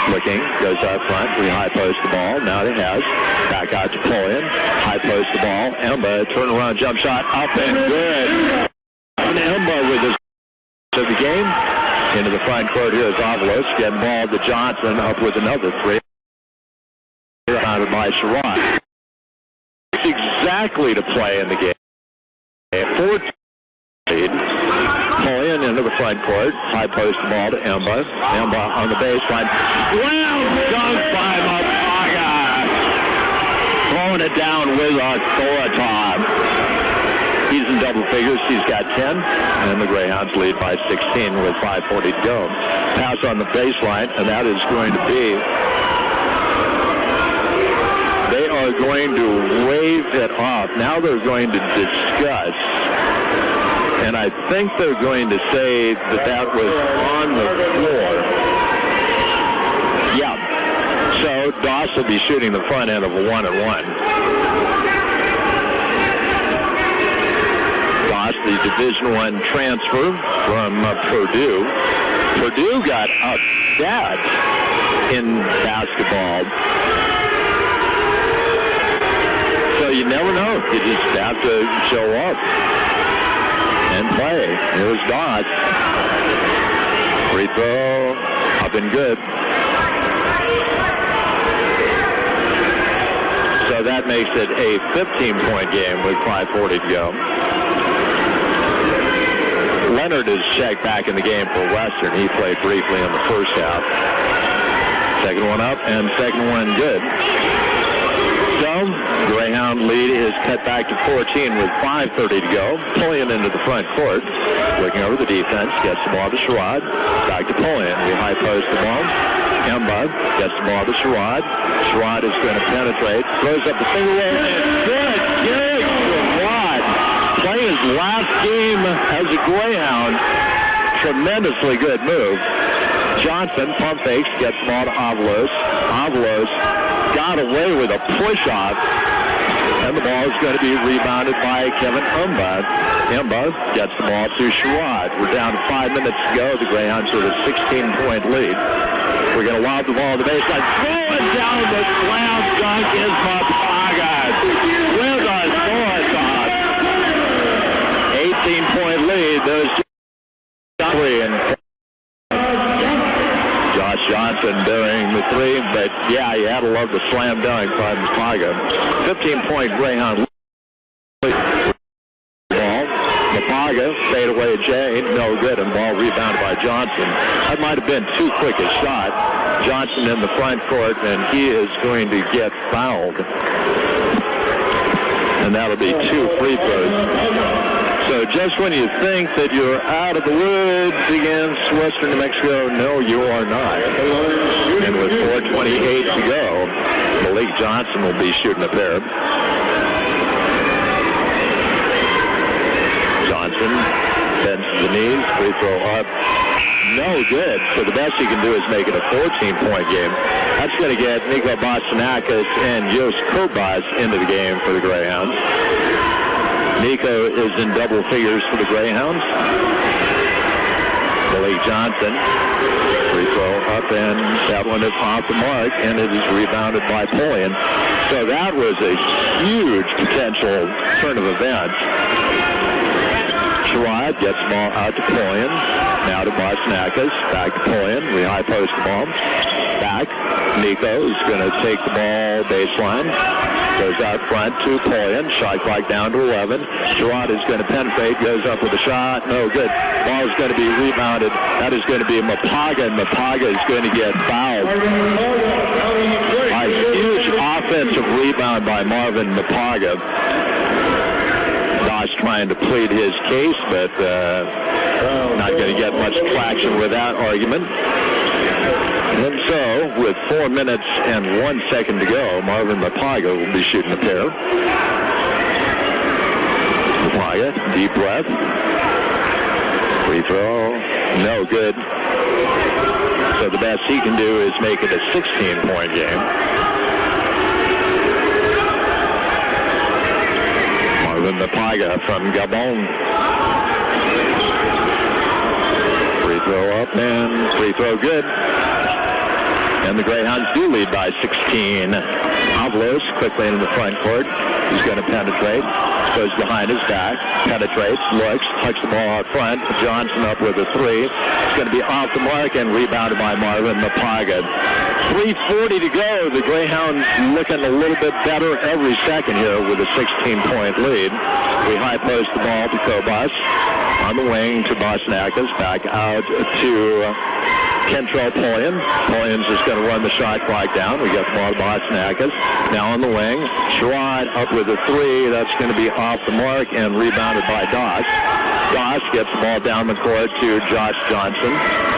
Looking, goes out front. We high post the ball. Now it has. Back out to Pulliam. High post the ball. Emba, turnaround jump shot. Up and good. And Emba with his of the game. Into the front court here is Avalos. Getting ball to Johnson. Up with another three. Founded by Sherrod. Exactly to play in the game. 14 lead. Pulliam into the front court. High post the ball to Emba. Emba on the baseline. Well dunk by Mapaga. Throwing it down with authority. He's in double figures. He's got 10. And the Greyhounds lead by 16 with 5:40 to go. Pass on the baseline, and that is going to be... They are going to wave it off. Now they're going to discuss. And I think they're going to say that was on the floor. Yeah. So Doss will be shooting the front end of a 1-and-1. Doss, the Division I transfer from Purdue. Purdue got upset in basketball. So you never know. You just have to show up and play. Here's Doss. Free throw, up and good. So that makes it a 15-point game with 5:40 to go. Leonard is checked back in the game for Western. He played briefly in the first half. Second one up and second one good. So, Greyhound lead is cut back to 14 with 5:30 to go. Pulliam into the front court. Looking over the defense. Gets the ball to Sherrod. Back to Pulliam. We high post the ball. Emba gets the ball to Sherrod. Sherrod is going to penetrate. Throws up the finger roll. And good. Sherrod playing his last game as a Greyhound. Tremendously good move. Johnson pump fakes, gets the ball to Avalos. Avalos got away with a push-off, and the ball is going to be rebounded by Kevin Umba. Umba gets the ball to Sherrod. We're down to 5 minutes to go. The Greyhounds with a 16-point lead. We're going to lob the ball to the baseline. Throwing down the slam dunk is Mapaga with a sword toss. 18-point lead. Those and Josh Johnson doing the three, but yeah, you had to love the slam dunk by Mapaga. 15-point Greyhound lead. Ball. Mapaga fade away Jane, no good, and ball rebounded by Johnson. That might have been too quick a shot. Johnson in the front court, and he is going to get fouled. And that'll be 2 free throws. So just when you think that you're out of the woods against Western New Mexico, no, you are not. And with 4:28 to go, Malik Johnson will be shooting a pair. Johnson bends to the knees, free throw up. No good. So the best he can do is make it a 14-point game. That's going to get Nico Bostonakis and Jos Kobas into the game for the Greyhounds. Nico is in double figures for the Greyhounds. Malik Johnson, free throw up, and that one is off the mark, and it is rebounded by Pullian. So that was a huge potential turn of events. Sherrod gets the ball out to Pullian. Now to Bostonakis. Back to Pullian. We high post the ball. Back. Nico is going to take the ball baseline. Goes out front to Pullian. Shot clock down to 11. Sherrod is going to penetrate. Goes up with a shot. No good. Ball is going to be rebounded. That is going to be Mapaga, and Mapaga is going to get fouled. A huge offensive rebound by Marvin Mapaga. Doss trying to plead his case, but not going to get much traction with that argument. And so, with 4 minutes and 1 second to go, Marvin Mapaga will be shooting a pair. Mapaga, deep breath. Free throw, no good. So the best he can do is make it a 16-point game. Marvin Mapaga from Gabon. Free throw up and free throw good. And the Greyhounds do lead by 16. Avalos quickly into the front court. He's going to penetrate. Goes behind his back. Penetrates. Looks. Hucks the ball out front. Johnson up with a three. It's going to be off the mark and rebounded by Marvin Mapaga. 3:40 to go. The Greyhounds looking a little bit better every second here with a 16-point lead. We high post the ball to Kobas. On the wing to Bostonakis. Back out to Kentrell Pullian. Pullian's just going to run the shot clock down. We get the ball to Bostonakis. Now on the wing. Sherrod up with a three. That's going to be off the mark and rebounded by Doss. Doss gets the ball down the court to Josh Johnson.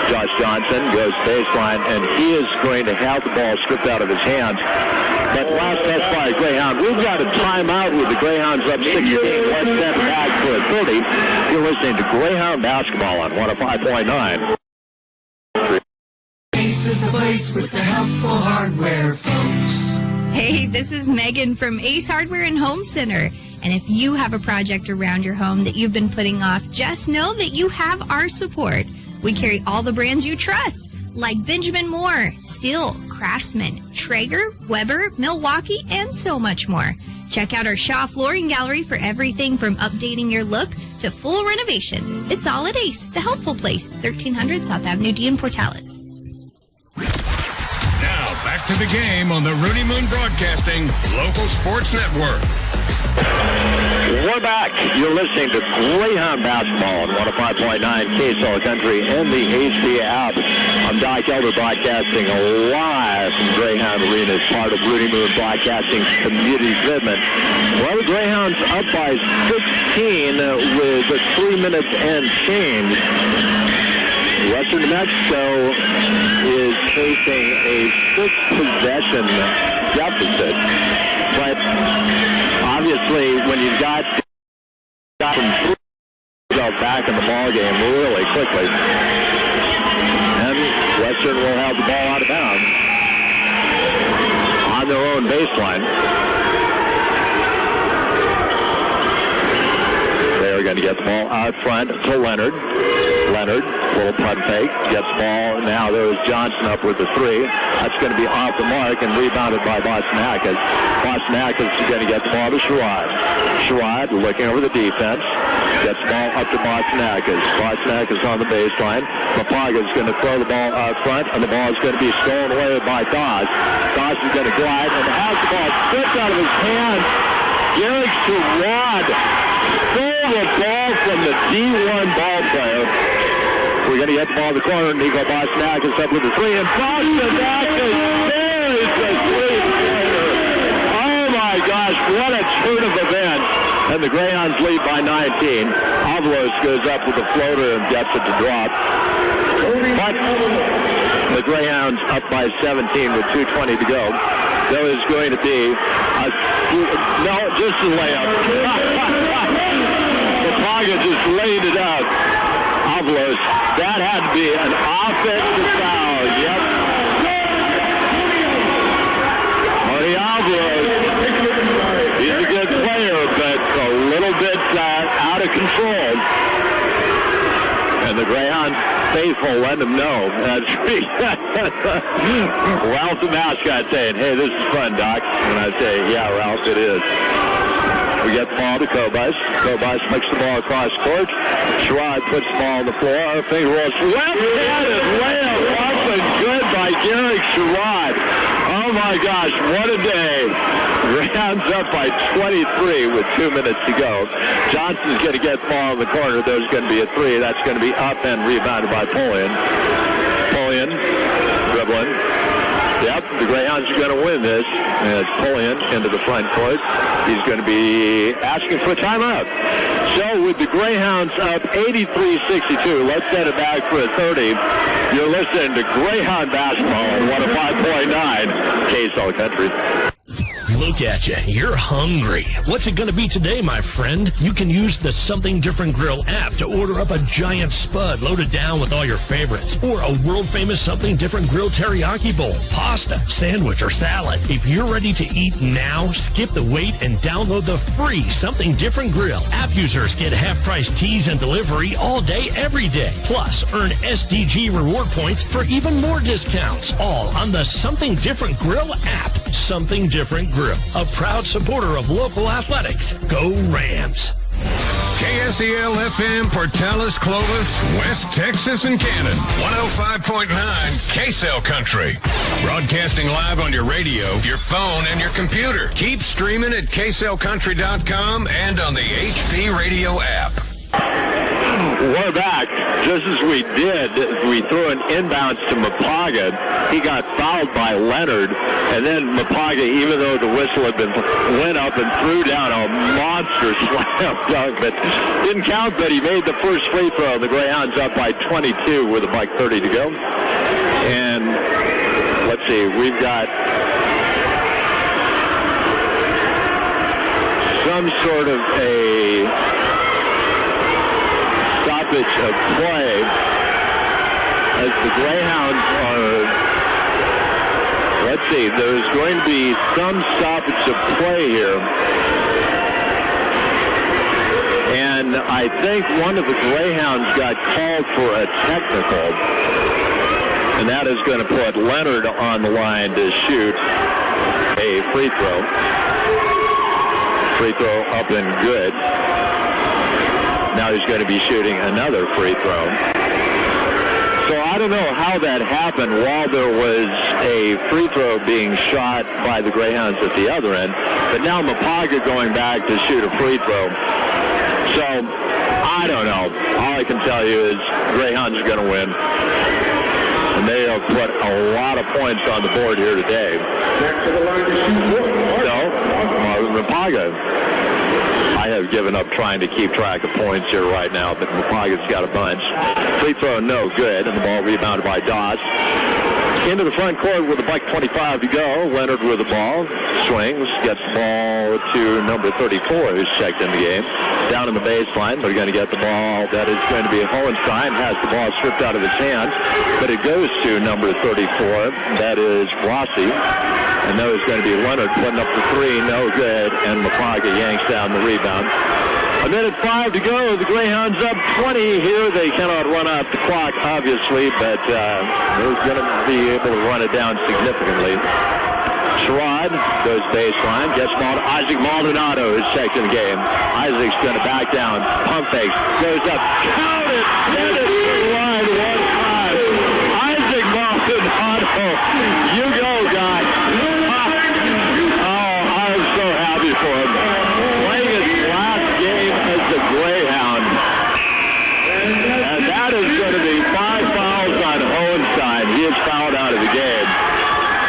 Josh Johnson goes baseline, and he is going to have the ball stripped out of his hands. But last touch by Greyhound. We've got a timeout with the Greyhounds up 16. Let's send back for a 30. You're listening to Greyhound Basketball on 105.9. Ace is the place with the helpful hardware, folks. Hey, this is Megan from Ace Hardware and Home Center. And if you have a project around your home that you've been putting off, just know that you have our support. We carry all the brands you trust, like Benjamin Moore, Stihl, Craftsman, Traeger, Weber, Milwaukee, and so much more. Check out our Shaw Flooring Gallery for everything from updating your look to full renovations. It's all at Ace, the helpful place, 1300 South Avenue D in Portales. Now, back to the game on the Rooney Moon Broadcasting Local Sports Network. We're back. You're listening to Greyhound Basketball on 105.9 KSL Country and the HD app. I'm Doc Elder broadcasting live from Greyhound Arena as part of Rooney Moon Broadcasting's community commitment. Well, the Greyhounds up by 16 with 3 minutes and change. Western New Mexico is facing a 6-possession deficit. But obviously, when you've got from game really quickly. And Western will have the ball out of bounds on their own baseline. They're going to get the ball out front to Leonard. Leonard, little punt fake, gets the ball. Now there's Johnson up with the three. That's going to be off the mark and rebounded by Boston-Hackett. Boston-Hackett is going to get the ball to Sherrod. Sherrod looking over the defense. Gets the ball up to Boston-Hackett. Boston-Hackett's on the baseline. Mapaga is going to throw the ball out front, and the ball is going to be stolen away by Doss. Doss is going to glide and has the ball stripped out of his hand. Garrick Sherrod stole the ball from the D1 ball player. We're going to get the ball to the corner. Nico Boston-Hackett up with the three, and Boston-Hackett buries the three-pointer. Oh my gosh, what a turn of events. And the Greyhounds lead by 19. Avalos goes up with the floater and gets it to drop. But the Greyhounds up by 17 with 2:20 to go. There is going to be just a layup. Mapaga just laid it out. Avalos, that had to be an offensive foul. Yep. Marty Avalos, he's a good player, but a little bit out of control. And the Greyhounds faithful let him know. That's Ralph the mascot saying, "Hey, this is fun, Doc." And I say, "Yeah, Ralph, it is." We get the ball to Kobus. Kobus flicks the ball across court. Sherrod puts the ball on the floor. Finger rolls left-handed layup up and good by Garrick Sherrod. Oh my gosh, what a day. Greyhounds up by 23 with 2 minutes to go. Johnson's going to get the ball in the corner. There's going to be a three. That's going to be up and rebounded by Polian. Polian dribbling. Yep, the Greyhounds are going to win this. As Polian into the front court. He's going to be asking for a timeout. So with the Greyhounds up 83-62, let's set it back for a 30. You're listening to Greyhound basketball on 105.9 KSL Country. Look at you. You're hungry. What's it going to be today, my friend? You can use the Something Different Grill app to order up a giant spud loaded down with all your favorites, or a world-famous Something Different Grill teriyaki bowl, pasta, sandwich, or salad. If you're ready to eat now, skip the wait and download the free Something Different Grill. App users get half-price teas and delivery all day, every day. Plus, earn SDG reward points for even more discounts. All on the Something Different Grill app. Something Different Grill, a proud supporter of local athletics. Go Rams. KSEL-FM, Portales, Clovis, West Texas, and Cannon. 105.9 KSL Country. Broadcasting live on your radio, your phone, and your computer. Keep streaming at KSLCountry.com and on the HP Radio app. We're back. Just as we did, we threw an inbounds to Mapaga. He got fouled by Leonard, and then Mapaga, even though the whistle had been, went up and threw down a monster slam dunk, but didn't count, but he made the first free throw. The Greyhounds up by 22 with about 30 to go. And let's see, we've got some sort of a stoppage of play as the Greyhounds are, let's see, there's going to be some stoppage of play here. And I think one of the Greyhounds got called for a technical, and that is going to put Leonard on the line to shoot a free throw. Free throw up and good. Now he's going to be shooting another free throw. So I don't know how that happened while there was a free throw being shot by the Greyhounds at the other end. But now Mapaga going back to shoot a free throw. So I don't know. All I can tell you is Greyhounds are going to win. And they have put a lot of points on the board here today. So, Mapaga. I have given up trying to keep track of points here right now, but Mapaga's got a bunch. Free throw, no good, and the ball rebounded by Doss. Into the front court with a buck 25 to go. Leonard with the ball, swings, gets the ball to number 34, who's checked in the game. down in the baseline. They're going to get the ball. That is going to be Hohenstein. Has the ball stripped out of his hands, but it goes to number 34. That is Rossi. And that is going to be Leonard putting up the three. No good. And Mapaga yanks down the rebound. 1:05 to go. The Greyhounds up 20 here. They cannot run out the clock, obviously, but they're going to be able to run it down significantly. Sherrod goes baseline, gets ball to Isaac Maldonado, his second game. Isaac's going to back down, pump fakes, goes up, count it, get it to the line one time. Isaac Maldonado, you go, guy. Oh, I'm so happy for him. Playing his last game as the Greyhound. And that is going to be 5 fouls on Hohenstein. He is fouled out of the game.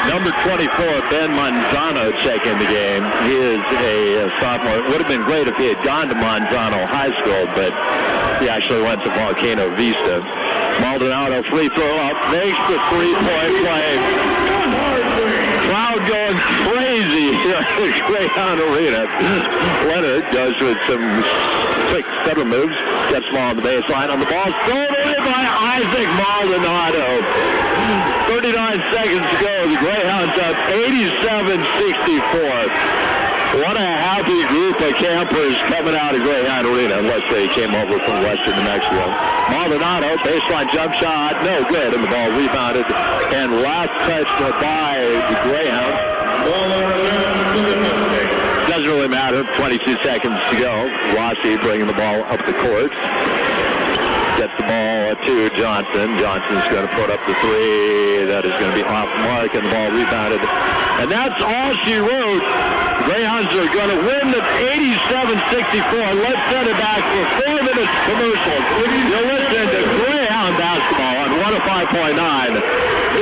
Number 24, Ben Manzano, checking the game. He is a sophomore. It would have been great if he had gone to Manzano High School, but he actually went to Volcano Vista. Maldonado, free throw up, makes the three-point play. Crowd going crazy here at the Greyhound Arena. Leonard goes with some quick stutter moves, gets the ball on the baseline. On the ball, stolen away by Isaac Maldonado. 39 seconds to go. The Greyhounds up 87-64. What a happy group of campers coming out of Greyhound Arena, unless they came over from western New Mexico. Maldonado, baseline jump shot, no good, and the ball rebounded and last touched by the Greyhounds. Doesn't really matter. 22 seconds to go. Rossi bringing the ball up the court. Gets the ball to Johnson. Johnson's going to put up the three. That is going to be off the mark, and the ball rebounded. And that's all she wrote. The Greyhounds are going to win at 87-64. Let's send it back for 4 minutes commercial. You're listening to Greyhound basketball on 105.9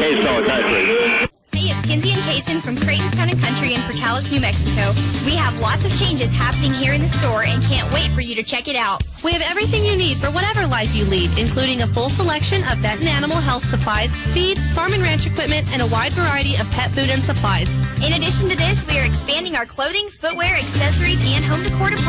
KSL Country. Hey, it's Kinsey and Kaysen from Creighton's Town and Country in Portales, New Mexico. We have lots of changes happening here in the store and can't wait for you to check it out. We have everything you need for whatever life you lead, including a full selection of vet and animal health supplies, feed, farm and ranch equipment, and a wide variety of pet food and supplies. In addition to this, we are expanding our clothing, footwear, accessories, and home decor department.